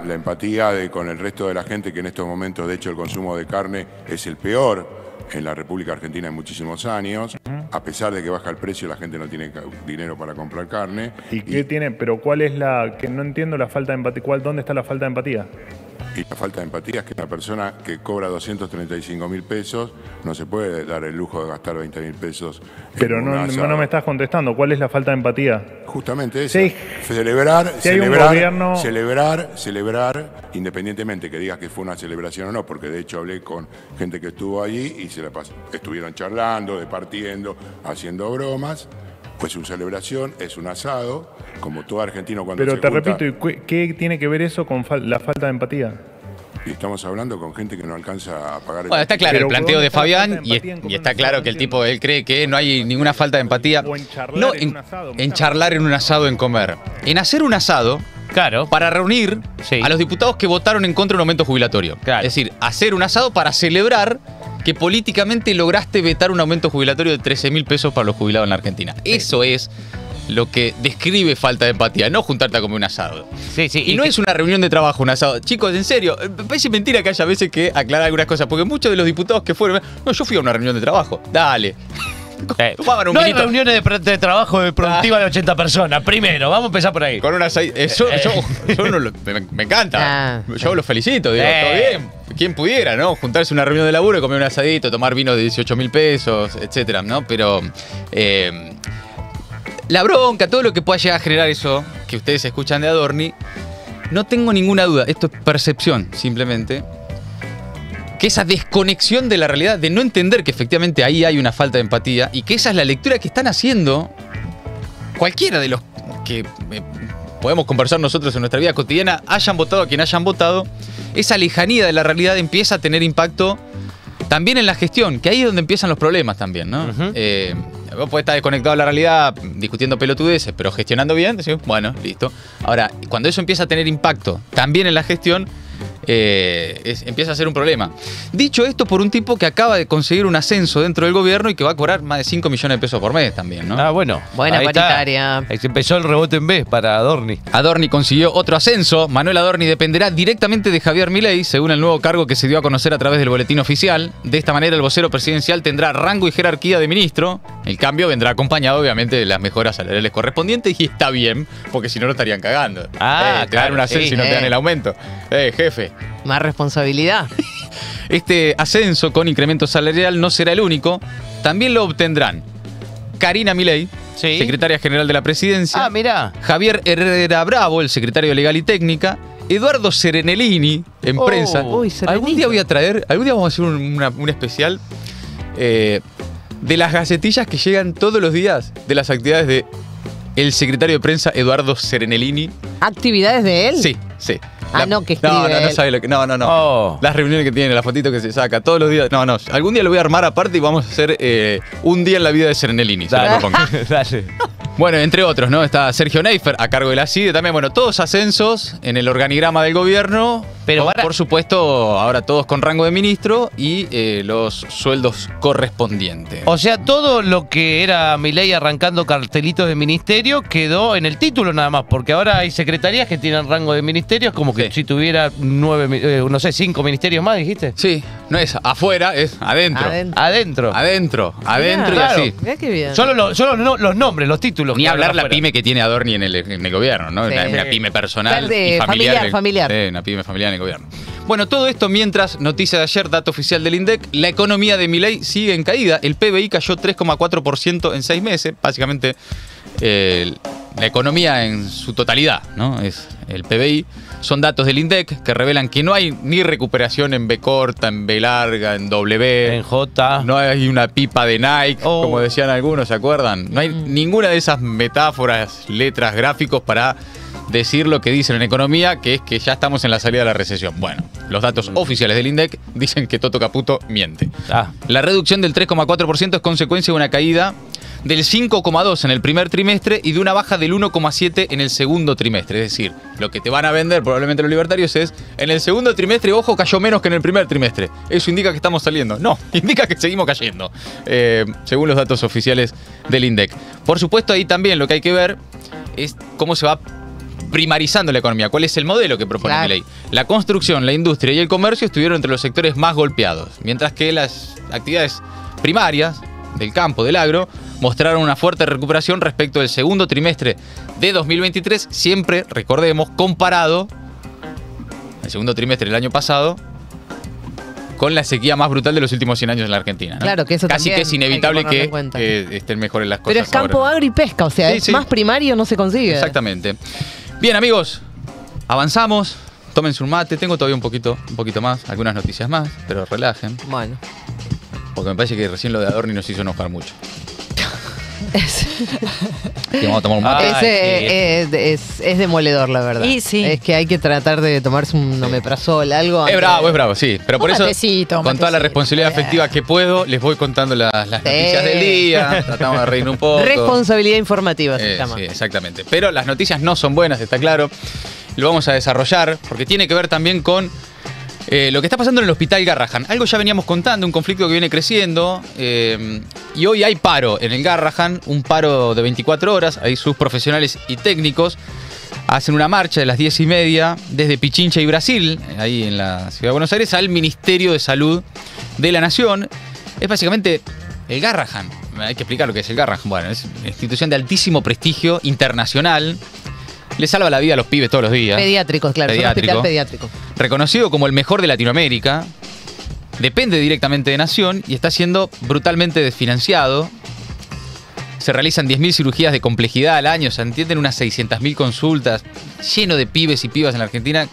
con el resto de la gente, que en estos momentos, de hecho, el consumo de carne es el peor en la República Argentina en muchísimos años. A pesar de que baja el precio, la gente no tiene dinero para comprar carne. ¿Y qué tiene? Pero ¿cuál es que no entiendo la falta de empatía? ¿Dónde está la falta de empatía? Y la falta de empatía es que una persona que cobra 235.000 pesos no se puede dar el lujo de gastar 20.000 pesos. en Pero un asado. no me estás contestando. ¿Cuál es la falta de empatía? Justamente eso. Sí. Celebrar, Si hay un gobierno- celebrar, independientemente que digas que fue una celebración o no, porque de hecho hablé con gente que estuvo allí y estuvieron charlando, departiendo, haciendo bromas. Fue su celebración, es un asado, como todo argentino cuando Pero se te junta. repito, ¿y qué tiene que ver eso con la falta de empatía? Y estamos hablando con gente que no alcanza a pagar el... Bueno, está claro Pero el planteo ¿dónde de está la Fabián falta de empatía en y comer está un claro asado? que el No tipo, él cree que no hay ninguna falta de empatía. O en charlar No, en un asado, en charlar en un asado, en comer. En hacer un asado Claro. para reunir Sí. a los diputados que votaron en contra de un aumento jubilatorio. Claro. Es decir, hacer un asado para celebrar que políticamente lograste vetar un aumento jubilatorio de 13.000 pesos para los jubilados en la Argentina. Eso es lo que describe falta de empatía, no juntarte a comer un asado. Sí. Y no es una reunión de trabajo, un asado. Chicos, en serio, parece mentira que haya veces que aclarar algunas cosas, porque muchos de los diputados que fueron, no, yo fui a una reunión de trabajo. Dale. Tomaban un No hay vinito. reuniones de trabajo productiva de 80 personas. Primero, vamos a empezar por ahí. Con un asadito. Me encanta. Yo los felicito, digo, todo bien. ¿Quién pudiera, no? Juntarse a una reunión de laburo, comer un asadito, tomar vino de 18.000 pesos, etcétera, ¿no? Pero la bronca, todo lo que pueda llegar a generar eso que ustedes escuchan de Adorni, no tengo ninguna duda, esto es percepción, simplemente, que esa desconexión de la realidad, de no entender que efectivamente ahí hay una falta de empatía y que esa es la lectura que están haciendo cualquiera de los que podemos conversar nosotros en nuestra vida cotidiana, hayan votado a quien hayan votado, esa lejanía de la realidad empieza a tener impacto también en la gestión, que ahí es donde empiezan los problemas también, ¿no? Vos podés estar desconectado de la realidad, discutiendo pelotudeces, pero gestionando bien, decís, bueno, listo. Ahora, cuando eso empieza a tener impacto también en la gestión, empieza a ser un problema. Dicho esto por un tipo que acaba de conseguir un ascenso dentro del gobierno y que va a cobrar más de 5 millones de pesos por mes también, ¿no? Ah, bueno. Buena Ahí paritaria. está. Empezó el rebote en B para Adorni. Adorni consiguió otro ascenso. Manuel Adorni dependerá directamente de Javier Milei, según el nuevo cargo que se dio a conocer a través del boletín oficial. De esta manera, el vocero presidencial tendrá rango y jerarquía de ministro. El cambio vendrá acompañado, obviamente, de las mejoras salariales correspondientes y está bien, porque si no lo estarían cagando. Te dan un ascenso y no te dan el aumento. Jefe. Más responsabilidad. Este ascenso con incremento salarial no será el único. También lo obtendrán Karina Milei, secretaria general de la presidencia. Ah, mirá. Javier Herrera Bravo, el secretario legal y técnica. Eduardo Serenellini, en prensa. Algún día voy a traer, algún día vamos a hacer un especial de las gacetillas que llegan todos los días de las actividades de el secretario de prensa Eduardo Serenellini. ¿Actividades de él? Sí. No, que escribe no sabe lo que. No. Oh. Las reuniones que tiene, las fotitos que se saca todos los días. No. Algún día lo voy a armar aparte y vamos a hacer un día en la vida de Serenellini. Dale. Bueno, entre otros, ¿no? Está Sergio Neifer a cargo de la CIDE también. Bueno, todos ascensos en el organigrama del gobierno. Pero por supuesto, ahora todos con rango de ministro y los sueldos correspondientes. O sea, todo lo que era Milei arrancando cartelitos de ministerio quedó en el título nada más, porque ahora hay secretarías que tienen rango de ministerios, como que si tuviera 5 ministerios más, dijiste. Sí, no es afuera, es adentro. Adentro y así. Mirá qué bien. Solo los nombres, los títulos. Ni hablar la pyme que tiene Adorni en el gobierno, ¿no? Sí. Una pyme personal y familiar. Una pyme familiar en el gobierno. Bueno, todo esto mientras, noticia de ayer, dato oficial del INDEC, la economía de Milei sigue en caída. El PBI cayó 3,4% en 6 meses. Básicamente, la economía en su totalidad, ¿no? Es el PBI. Son datos del INDEC que revelan que no hay ni recuperación en B corta, en B larga, en W. En J. No hay una pipa de Nike, como decían algunos, ¿se acuerdan? No hay ninguna de esas metáforas, letras, gráficos para decir lo que dicen en economía, que es que ya estamos en la salida de la recesión. Bueno, los datos oficiales del INDEC dicen que Toto Caputo miente. La reducción del 3,4% es consecuencia de una caída del 5,2% en el primer trimestre y de una baja del 1,7% en el segundo trimestre. Es decir, lo que te van a vender probablemente los libertarios es, en el segundo trimestre, ojo, cayó menos que en el primer trimestre. Eso indica que estamos saliendo. No, indica que seguimos cayendo, según los datos oficiales del INDEC. Por supuesto, ahí también lo que hay que ver es cómo se va primarizando la economía. ¿Cuál es el modelo que propone Milei? La construcción, la industria y el comercio estuvieron entre los sectores más golpeados, mientras que las actividades primarias del campo, del agro, mostraron una fuerte recuperación respecto del segundo trimestre de 2023, siempre, recordemos, comparado el segundo trimestre del año pasado con la sequía más brutal de los últimos 100 años en la Argentina, ¿no? Claro, que eso casi también que es inevitable hay que ponerlo que estén mejores las cosas. Pero es campo, ahora. agro y pesca, o sea, más primario no se consigue. Exactamente. Bien, amigos, avanzamos. Tómense un mate. Tengo todavía un poquito más, algunas noticias más, pero relajen. Bueno. Porque me parece que recién lo de Adorni nos hizo enojar mucho. Y vamos a tomar un mate. Es demoledor, la verdad. Y sí. Es que hay que tratar de tomarse un omeprazol, algo. Es bravo, sí. Pero por eso, matecito, con toda la responsabilidad afectiva que puedo, les voy contando las noticias del día. Tratamos de reír un poco. Responsabilidad informativa se llama. Sí, exactamente. Pero las noticias no son buenas, está claro. Lo vamos a desarrollar porque tiene que ver también con lo que está pasando en el Hospital Garrahan. Algo ya veníamos contando, un conflicto que viene creciendo. Y hoy hay paro en el Garrahan, un paro de 24 horas. Hay sus profesionales y técnicos. Hacen una marcha de las 10:30 desde Pichincha y Brasil, ahí en la Ciudad de Buenos Aires, al Ministerio de Salud de la Nación. Es básicamente el Garrahan. hay que explicar lo que es el Garrahan. Bueno, es una institución de altísimo prestigio internacional. Le salva la vida a los pibes todos los días. Pediátricos, claro. Es un hospital pediátrico. Reconocido como el mejor de Latinoamérica. Depende directamente de Nación y está siendo brutalmente desfinanciado. Se realizan 10.000 cirugías de complejidad al año, se entienden unas 600.000 consultas, lleno de pibes y pibas en la Argentina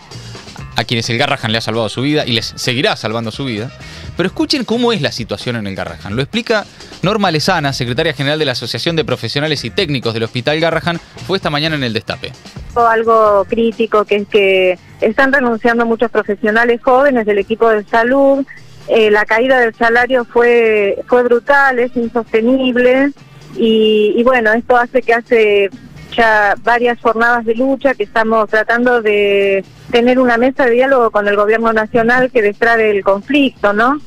a quienes el Garrahan le ha salvado su vida y les seguirá salvando su vida. Pero escuchen cómo es la situación en el Garrahan. Lo explica Norma Lezana, secretaria general de la Asociación de Profesionales y Técnicos del Hospital Garrahan, fue esta mañana en el Destape. Algo crítico, que es que están renunciando muchos profesionales jóvenes del equipo de salud. La caída del salario fue brutal, es insostenible y bueno, esto hace que hace ya varias jornadas de lucha que estamos tratando de tener una mesa de diálogo con el gobierno nacional que destrabe el conflicto, ¿no?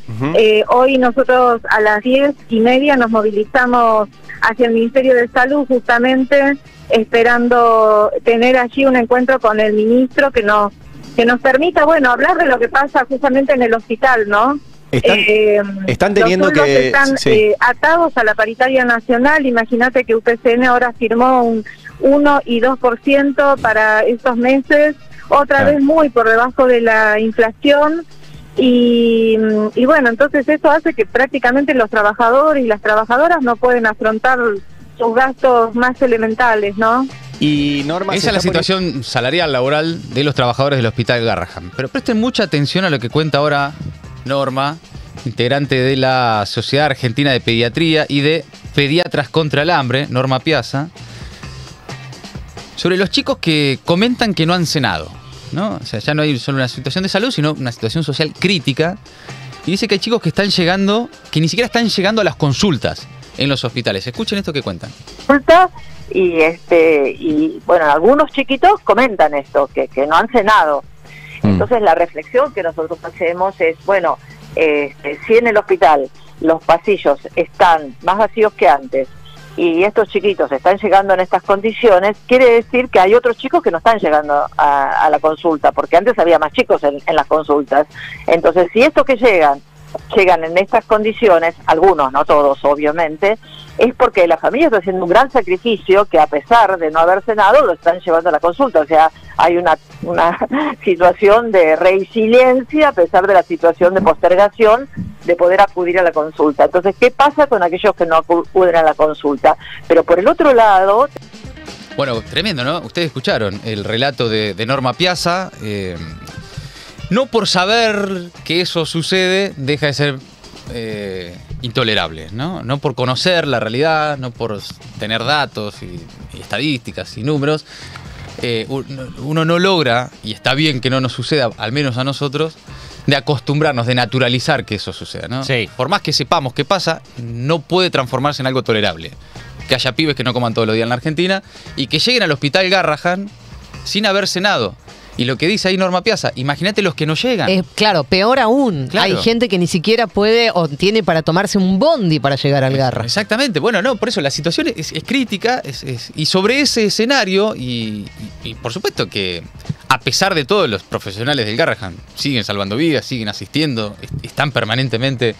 Hoy nosotros a las 10:30 nos movilizamos hacia el Ministerio de Salud justamente esperando tener allí un encuentro con el ministro que nos permita, bueno, hablar de lo que pasa justamente en el hospital, ¿no? Están teniendo los que... están atados a la paritaria nacional. Imagínate que UPCN ahora firmó un 1 y 2% para estos meses, otra vez muy por debajo de la inflación. Y bueno, entonces eso hace que prácticamente los trabajadores y las trabajadoras no pueden afrontar sus gastos más elementales, ¿no? Y Norma, esa es la situación salarial laboral de los trabajadores del Hospital Garrahan. Pero presten mucha atención a lo que cuenta ahora Norma, integrante de la Sociedad Argentina de Pediatría y de Pediatras contra el Hambre, Norma Piazza, sobre los chicos que comentan que no han cenado, ¿no? O sea, ya no hay solo una situación de salud, sino una situación social crítica. Y dice que hay chicos que están llegando, que ni siquiera están llegando a las consultas en los hospitales. Escuchen esto que cuentan. Y bueno, algunos chiquitos comentan esto, que no han cenado. Entonces la reflexión que nosotros hacemos es, bueno, si en el hospital los pasillos están más vacíos que antes y estos chiquitos están llegando en estas condiciones, quiere decir que hay otros chicos que no están llegando a la consulta, porque antes había más chicos en las consultas. Entonces, si estos que llegan en estas condiciones, algunos, no todos obviamente, es porque la familia está haciendo un gran sacrificio que a pesar de no haber cenado lo están llevando a la consulta. O sea, hay una situación de resiliencia a pesar de la situación de postergación de poder acudir a la consulta. Entonces, ¿qué pasa con aquellos que no acuden a la consulta? Pero por el otro lado... Bueno, tremendo, ¿no? Ustedes escucharon el relato de Norma Piazza. No por saber que eso sucede deja de ser intolerable, ¿no? No por conocer la realidad, no por tener datos y estadísticas y números, uno no logra, y está bien que no nos suceda, al menos a nosotros, de acostumbrarnos, de naturalizar que eso suceda, ¿no? Sí. Por más que sepamos qué pasa, no puede transformarse en algo tolerable. Que haya pibes que no coman todos los días en la Argentina y que lleguen al Hospital Garrahan sin haber cenado. Y lo que dice ahí Norma Piazza, imagínate los que no llegan. Claro, peor aún. Claro. Hay gente que ni siquiera puede o tiene para tomarse un bondi para llegar al Garrahan. Exactamente. Bueno, no, por eso la situación es crítica. Y sobre ese escenario, y por supuesto que a pesar de todo, los profesionales del Garrahan siguen salvando vidas, siguen asistiendo, están permanentemente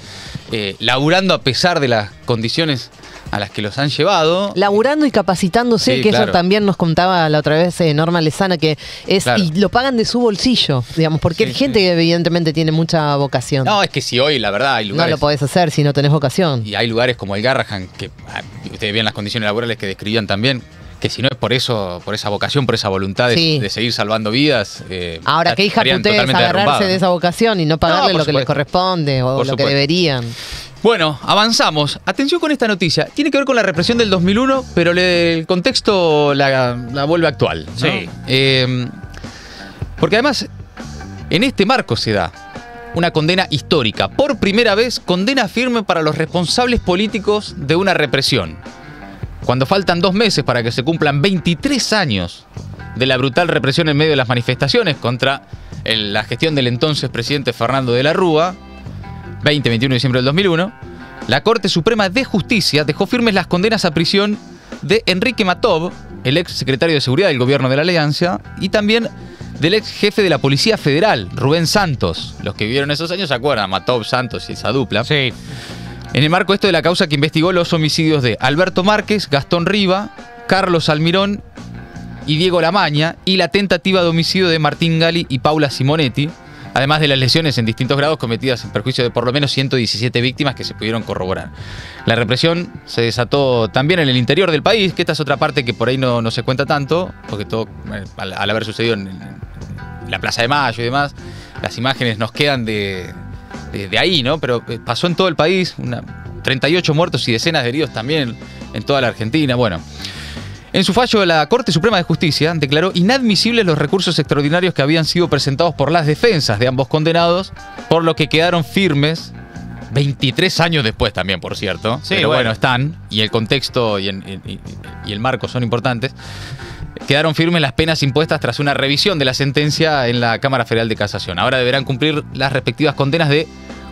laburando a pesar de las condiciones a las que los han llevado. Laburando y capacitándose, Sí, que claro. eso también nos contaba la otra vez Norma Lezana, que es Claro. y lo pagan de su bolsillo, digamos, porque hay gente que evidentemente tiene mucha vocación. No, es que si hoy, la verdad, hay No lugares... lo podés hacer si no tenés vocación. Y hay lugares como el Garrahan, que ustedes ven las condiciones laborales que describían también, que si no es por eso, por esa vocación, por esa voluntad Sí. de seguir salvando vidas... Ahora, qué hija estarían putés totalmente agarrarse derrumbados, de esa vocación y no pagarle por lo que les supuesto. corresponde o Por lo que supuesto. deberían. Bueno, avanzamos. Atención con esta noticia. Tiene que ver con la represión del 2001, pero el contexto la vuelve actual, ¿no? Sí. Porque además, en este marco se da una condena histórica. Por primera vez, condena firme para los responsables políticos de una represión. Cuando faltan 2 meses para que se cumplan 23 años de la brutal represión en medio de las manifestaciones contra la gestión del entonces presidente Fernando de la Rúa, 20-21 de diciembre del 2001, la Corte Suprema de Justicia dejó firmes las condenas a prisión de Enrique Matov, el ex secretario de Seguridad del gobierno de la Alianza, y también del ex jefe de la Policía Federal, Rubén Santos. Los que vivieron esos años se acuerdan, Matov, Santos y esa dupla. Sí. En el marco de la causa que investigó los homicidios de Alberto Márquez, Gastón Riva, Carlos Almirón y Diego Lamaña, y la tentativa de homicidio de Martín Gali y Paula Simonetti, además de las lesiones en distintos grados cometidas en perjuicio de por lo menos 117 víctimas que se pudieron corroborar. La represión se desató también en el interior del país, que esta es otra parte que por ahí no se cuenta tanto, porque todo, al haber sucedido en la Plaza de Mayo y demás, las imágenes nos quedan de ahí, ¿no? Pero pasó en todo el país, 38 muertos y decenas de heridos también en toda la Argentina. Bueno, en su fallo, la Corte Suprema de Justicia declaró inadmisibles los recursos extraordinarios que habían sido presentados por las defensas de ambos condenados, por lo que quedaron firmes 23 años después también, por cierto. Sí, pero bueno, están, y el contexto y el marco son importantes. Quedaron firmes las penas impuestas tras una revisión de la sentencia en la Cámara Federal de Casación. Ahora deberán cumplir las respectivas condenas de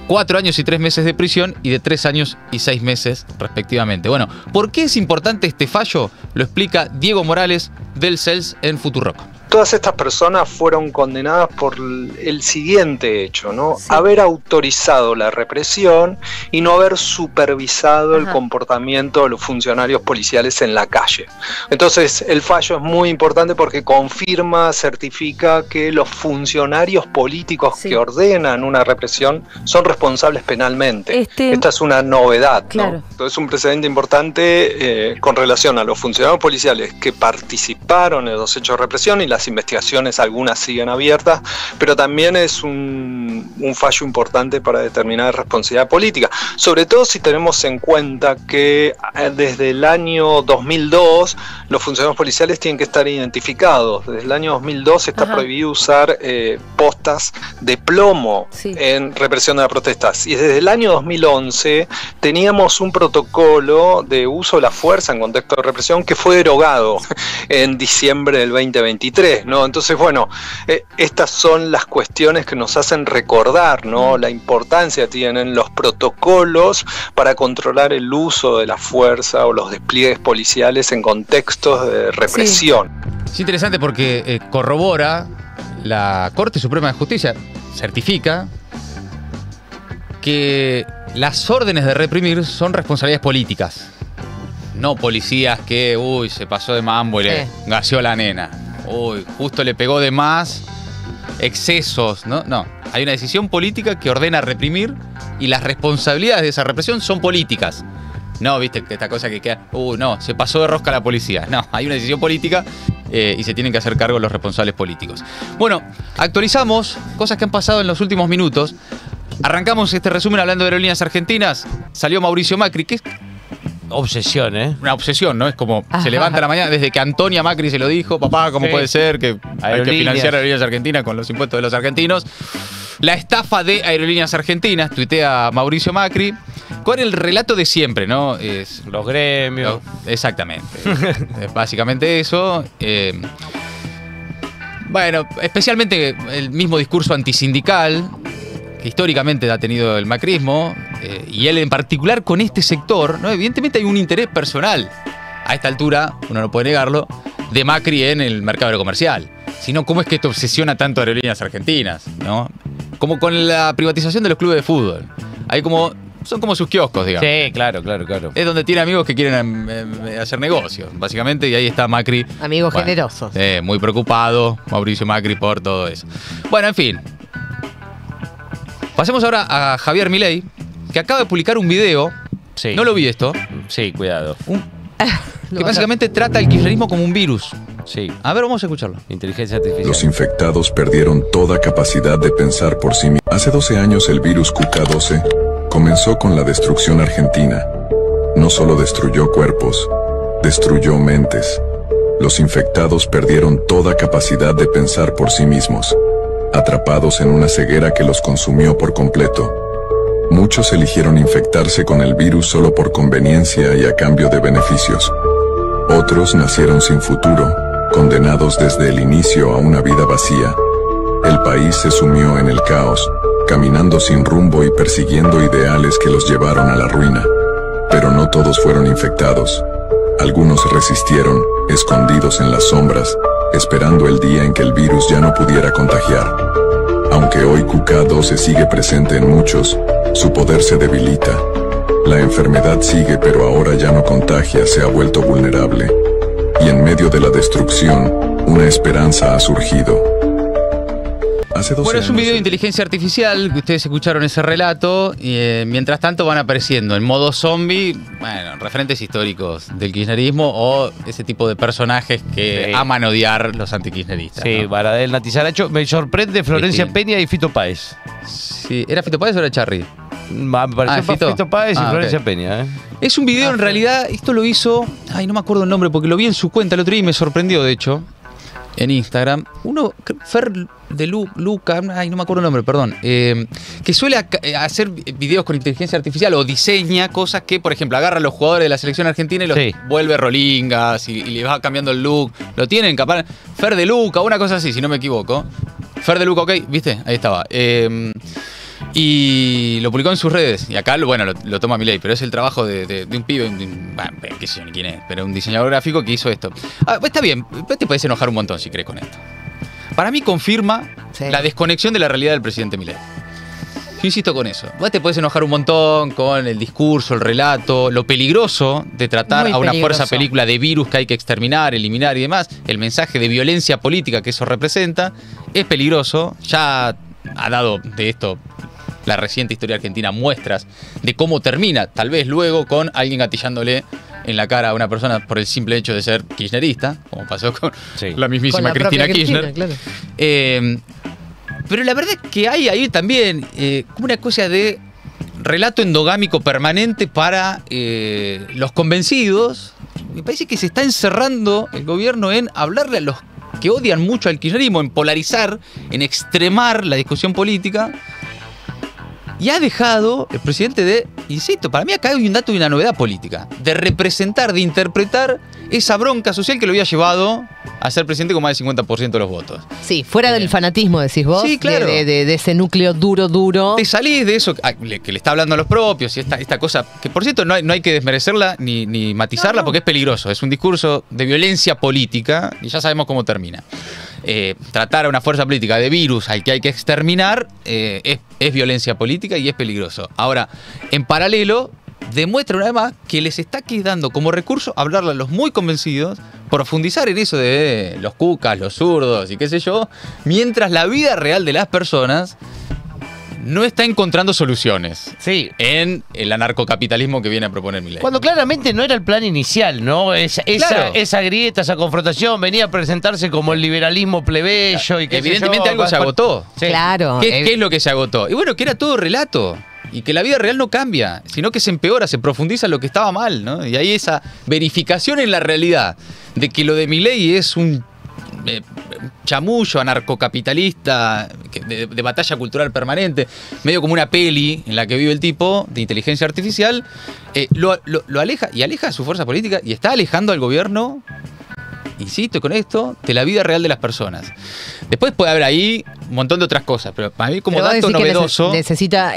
4 años y 3 meses de prisión y de 3 años y 6 meses respectivamente. Bueno, ¿por qué es importante este fallo? Lo explica Diego Morales del CELS en Futurock. Todas estas personas fueron condenadas por el siguiente hecho, ¿no? Sí. Haber autorizado la represión y no haber supervisado el comportamiento de los funcionarios policiales en la calle. Entonces, el fallo es muy importante porque confirma, certifica que los funcionarios políticos que ordenan una represión son responsables penalmente. Esta es una novedad, ¿no? Entonces, es un precedente importante con relación a los funcionarios policiales que participaron en los hechos de represión, y las investigaciones, algunas siguen abiertas, pero también es un fallo importante para determinar responsabilidad política, sobre todo si tenemos en cuenta que desde el año 2002 los funcionarios policiales tienen que estar identificados. Desde el año 2002 está prohibido usar postas de plomo en represión de las protestas, y desde el año 2011 teníamos un protocolo de uso de la fuerza en contexto de represión que fue derogado en diciembre del 2023, ¿no? Entonces, bueno, estas son las cuestiones que nos hacen recordar, ¿no?, la importancia que tienen los protocolos para controlar el uso de la fuerza o los despliegues policiales en contextos de represión. Es interesante porque corrobora la Corte Suprema de Justicia, certifica que las órdenes de reprimir son responsabilidades políticas, no policías que, se pasó de mambo y le gaseó a la nena. Justo le pegó de más, excesos, ¿no? No, hay una decisión política que ordena reprimir y las responsabilidades de esa represión son políticas. No, viste, que esta cosa que queda, no, se pasó de rosca la policía. No, hay una decisión política y se tienen que hacer cargo los responsables políticos. Bueno, actualizamos cosas que han pasado en los últimos minutos. Arrancamos este resumen hablando de Aerolíneas Argentinas. Salió Mauricio Macri, que es obsesión, ¿eh? Una obsesión, ¿no? Es como se levanta la mañana, desde que Antonia Macri se lo dijo, papá, ¿cómo puede ser que hay que financiar Aerolíneas Argentinas con los impuestos de los argentinos? La estafa de Aerolíneas Argentinas, tuitea Mauricio Macri, con el relato de siempre, ¿no? Es los gremios. Exactamente. Es básicamente eso. Bueno, especialmente el mismo discurso antisindical que históricamente ha tenido el macrismo, y él en particular con este sector, ¿no? Evidentemente hay un interés personal, a esta altura, uno no puede negarlo, de Macri en el mercado aerocomercial. Sino, ¿cómo es que te obsesiona tanto Aerolíneas Argentinas, ¿no? Como con la privatización de los clubes de fútbol. Hay son como sus kioscos, digamos. Sí, claro. Es donde tiene amigos que quieren hacer negocios, básicamente, y ahí está Macri. Amigos generosos. Muy preocupado, Mauricio Macri, por todo eso. Bueno, en fin. Pasemos ahora a Javier Milei, que acaba de publicar un video. Sí. No lo vi esto. Sí, cuidado. Que básicamente trata el kirchnerismo como un virus. Sí. A ver, vamos a escucharlo. Inteligencia artificial. Los infectados perdieron toda capacidad de pensar por sí mismos. Hace 12 años el virus QK12 comenzó con la destrucción argentina. No solo destruyó cuerpos, destruyó mentes. Los infectados perdieron toda capacidad de pensar por sí mismos, atrapados en una ceguera que los consumió por completo. Muchos eligieron infectarse con el virus solo por conveniencia y a cambio de beneficios. Otros nacieron sin futuro, condenados desde el inicio a una vida vacía. El país se sumió en el caos, caminando sin rumbo y persiguiendo ideales que los llevaron a la ruina. Pero no todos fueron infectados. Algunos resistieron, escondidos en las sombras, esperando el día en que el virus ya no pudiera contagiar. Aunque hoy QK12 sigue presente en muchos, su poder se debilita. La enfermedad sigue, pero ahora ya no contagia, se ha vuelto vulnerable. Y en medio de la destrucción, una esperanza ha surgido. Bueno, es un video de inteligencia artificial, que ustedes escucharon ese relato, y mientras tanto van apareciendo en modo zombie, bueno, referentes históricos del kirchnerismo o ese tipo de personajes que aman odiar los antikirchneristas. Sí, ¿no? Baradel, Nati Saracho, me sorprende Florencia Peña y Fito Páez. Sí, ¿era Fito Páez o era Charry? Me pareció Fito Páez y Florencia Peña. Es un video, en realidad, esto lo hizo, no me acuerdo el nombre, porque lo vi en su cuenta el otro día y me sorprendió, de hecho, en Instagram. Uno, Fer de Luca, no me acuerdo el nombre, perdón, que suele hacer videos con inteligencia artificial o diseña cosas que, por ejemplo, agarra a los jugadores de la selección argentina y los vuelve rolingas y les va cambiando el look. Lo tienen capaz. Fer de Luca, una cosa así, si no me equivoco. Fer de Luca, ok, ¿viste? Ahí estaba. Y lo publicó en sus redes. Y acá, bueno, lo toma Milei, pero es el trabajo de un pibe, qué sé yo ni quién es, pero un diseñador gráfico que hizo esto. Está bien, te puedes enojar un montón si crees con esto. Para mí confirma la desconexión de la realidad del presidente Milei. Yo insisto con eso. Vos te puedes enojar un montón con el discurso, el relato, lo peligroso de tratar a una fuerza película de virus que hay que exterminar, eliminar y demás. El mensaje de violencia política que eso representa es peligroso. Ya ha dado de esto la reciente historia argentina muestras de cómo termina, tal vez luego, con alguien gatillándole en la cara a una persona por el simple hecho de ser kirchnerista, como pasó con la mismísima Cristina Kirchner. Claro. Pero la verdad es que hay ahí también como una cosa de relato endogámico permanente para los convencidos. Me parece que se está encerrando el gobierno en hablarle a los que odian mucho al kirchnerismo, en polarizar, en extremar la discusión política. Y ha dejado el presidente de, insisto, para mí acá hay un dato y una novedad política, de representar, de interpretar esa bronca social que lo había llevado a ser presidente con más del 50% de los votos. Sí, fuera del fanatismo, decís vos. Sí, claro. De ese núcleo duro. Te salís de eso que le está hablando a los propios y esta cosa, que por cierto no hay que desmerecerla ni matizarla porque es peligroso. Es un discurso de violencia política y ya sabemos cómo termina. Tratar a una fuerza política de virus al que hay que exterminar es violencia política y es peligroso. Ahora, en paralelo, demuestra una vez más que les está quedando como recurso hablarle a los muy convencidos, profundizar en eso de los cucas, los zurdos y qué sé yo, mientras la vida real de las personas no está encontrando soluciones en el anarcocapitalismo que viene a proponer Milei. Cuando claramente no era el plan inicial, ¿no? Esa grieta, esa confrontación venía a presentarse como el liberalismo plebeyo y que evidentemente algo se agotó. Claro. ¿Qué es lo que se agotó? Y bueno, que era todo relato. Y que la vida real no cambia, sino que se empeora, se profundiza lo que estaba mal, ¿no? Y hay esa verificación en la realidad de que lo de Milei es un chamullo anarcocapitalista de batalla cultural permanente, medio como una peli en la que vive el tipo de inteligencia artificial, lo aleja y aleja a su fuerza política y está alejando al gobierno, insisto con esto, de la vida real de las personas. Después puede haber ahí un montón de otras cosas, pero para mí como dato novedoso... necesita,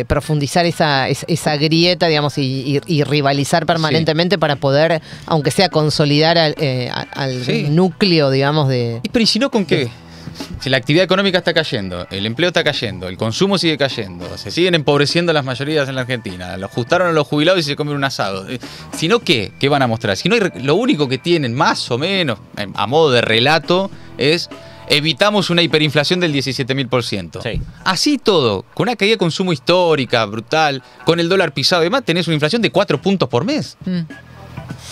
profundizar esa grieta, digamos, y rivalizar permanentemente para poder, aunque sea consolidar al núcleo, digamos, de... Pero ¿y si no con qué? Si la actividad económica está cayendo, el empleo está cayendo, el consumo sigue cayendo, se siguen empobreciendo las mayorías en la Argentina, lo ajustaron a los jubilados y se comen un asado. Si no, ¿qué? ¿Qué van a mostrar? Si no, lo único que tienen, más o menos, a modo de relato, es evitamos una hiperinflación del 17.000%. Sí. Así todo, con una caída de consumo histórica, brutal, con el dólar pisado y demás, tenés una inflación de 4 puntos por mes.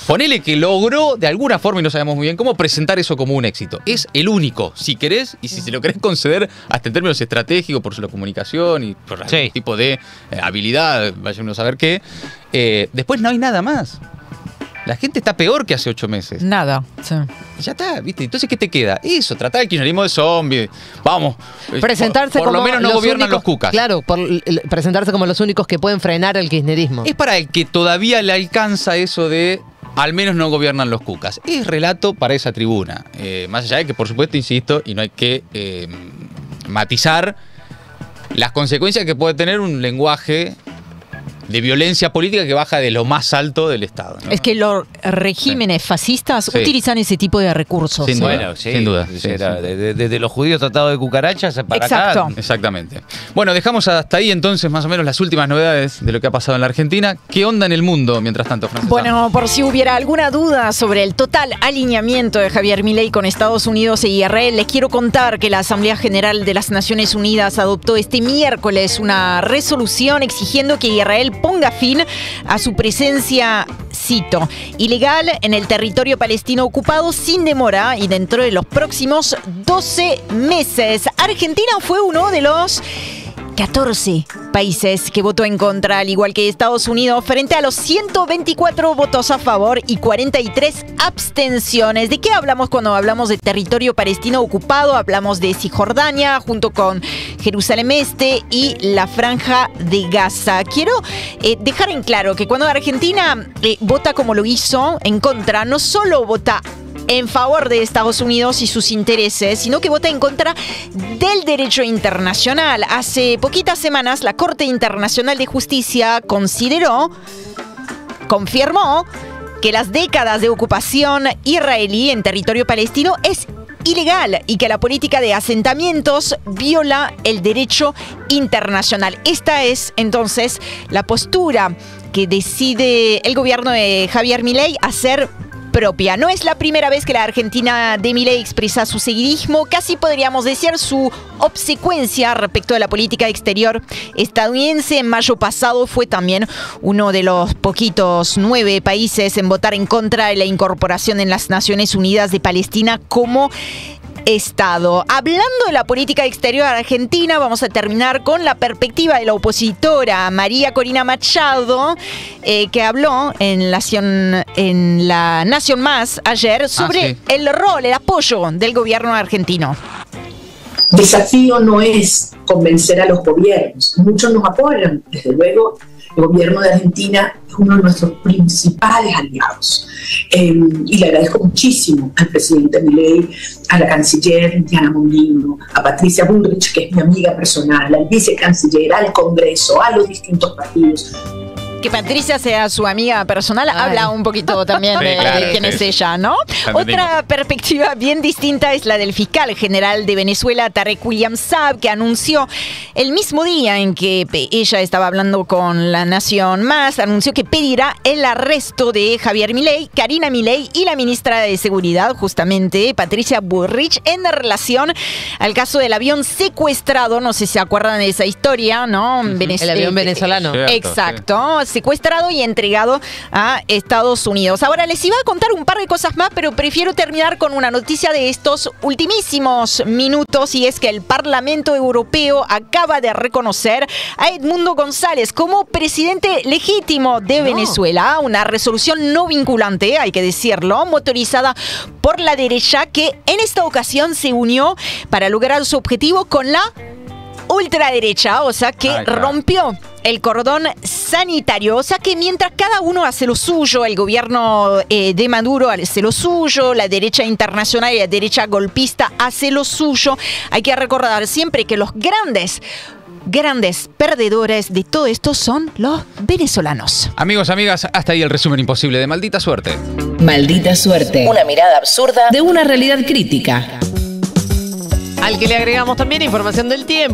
Ponele que logró, de alguna forma, y no sabemos muy bien cómo, presentar eso como un éxito. Es el único, si querés, y si se lo querés conceder, hasta en términos estratégicos, por su comunicación y por algún tipo de habilidad, vayan a saber qué. Después no hay nada más. La gente está peor que hace 8 meses. Nada. Sí. Ya está, ¿viste? Entonces, ¿qué te queda? Eso, tratar el kirchnerismo de zombie. Vamos. Presentarse por como lo menos no gobiernan los cucas. Claro, presentarse como los únicos que pueden frenar el kirchnerismo. Es para el que todavía le alcanza eso de al menos no gobiernan los cucas. Es relato para esa tribuna. Más allá de que, por supuesto, insisto, y no hay que matizar las consecuencias que puede tener un lenguaje de violencia política que baja de lo más alto del Estado, ¿no? Es que regímenes fascistas utilizan ese tipo de recursos. Sin duda, Bueno, sí, sin duda. Desde los judíos tratados de cucarachas para acá. Exactamente. Bueno, dejamos hasta ahí entonces más o menos las últimas novedades de lo que ha pasado en la Argentina. ¿Qué onda en el mundo mientras tanto, Francesa? Bueno, por si hubiera alguna duda sobre el total alineamiento de Javier Milei con Estados Unidos e Israel, les quiero contar que la Asamblea General de las Naciones Unidas adoptó este miércoles una resolución exigiendo que Israel ponga fin a su presencia, cito, ilegal en el territorio palestino ocupado sin demora y dentro de los próximos 12 meses. Argentina fue uno de los 14 países que votó en contra, al igual que Estados Unidos, frente a los 124 votos a favor y 43 abstenciones. ¿De qué hablamos cuando hablamos de territorio palestino ocupado? Hablamos de Cisjordania junto con Jerusalén Este y la Franja de Gaza. Quiero dejar en claro que cuando Argentina vota como lo hizo en contra, no solo vota en favor de Estados Unidos y sus intereses, sino que vota en contra del derecho internacional. Hace poquitas semanas, la Corte Internacional de Justicia confirmó que las décadas de ocupación israelí en territorio palestino es ilegal y que la política de asentamientos viola el derecho internacional. Esta es entonces la postura que decide el gobierno de Javier Milei hacer propia. No es la primera vez que la Argentina de Milei expresa su seguidismo, casi podríamos decir su obsecuencia respecto a la política exterior estadounidense. En mayo pasado fue también uno de los poquitos 9 países en votar en contra de la incorporación en las Naciones Unidas de Palestina como Estado. Hablando de la política exterior argentina, vamos a terminar con la perspectiva de la opositora María Corina Machado, que habló en la Nación Más ayer sobre el rol, el apoyo del gobierno argentino. Desafío no es convencer a los gobiernos, muchos nos apoyan, desde luego. El gobierno de Argentina es uno de nuestros principales aliados. Y le agradezco muchísimo al presidente Milei, a la canciller Diana Mondino, a Patricia Bullrich, que es mi amiga personal, al vicecanciller, al Congreso, a los distintos partidos. Que Patricia sea su amiga personal, habla un poquito también de quién es ella, ¿no? Otra perspectiva bien distinta es la del fiscal general de Venezuela, Tarek William Saab, que anunció el mismo día en que ella estaba hablando con La Nación Más, anunció que pedirá el arresto de Javier Milei, Karina Milei y la ministra de Seguridad, justamente Patricia Bullrich, en relación al caso del avión secuestrado. No sé si se acuerdan de esa historia, ¿no? El avión venezolano. Exacto. Secuestrado y entregado a Estados Unidos. Ahora les iba a contar un par de cosas más, pero prefiero terminar con una noticia de estos ultimísimos minutos, y es que el Parlamento Europeo acaba de reconocer a Edmundo González como presidente legítimo de Venezuela. Una resolución no vinculante, hay que decirlo, motorizada por la derecha, que en esta ocasión se unió para lograr su objetivo con la ultraderecha, o sea que rompió el cordón sanitario. O sea que mientras cada uno hace lo suyo, el gobierno de Maduro hace lo suyo, la derecha internacional y la derecha golpista hace lo suyo, hay que recordar siempre que los grandes perdedores de todo esto son los venezolanos. Amigos, amigas, hasta ahí el resumen imposible de Maldita Suerte. Maldita Suerte. Una mirada absurda de una realidad crítica. Al que le agregamos también información del tiempo.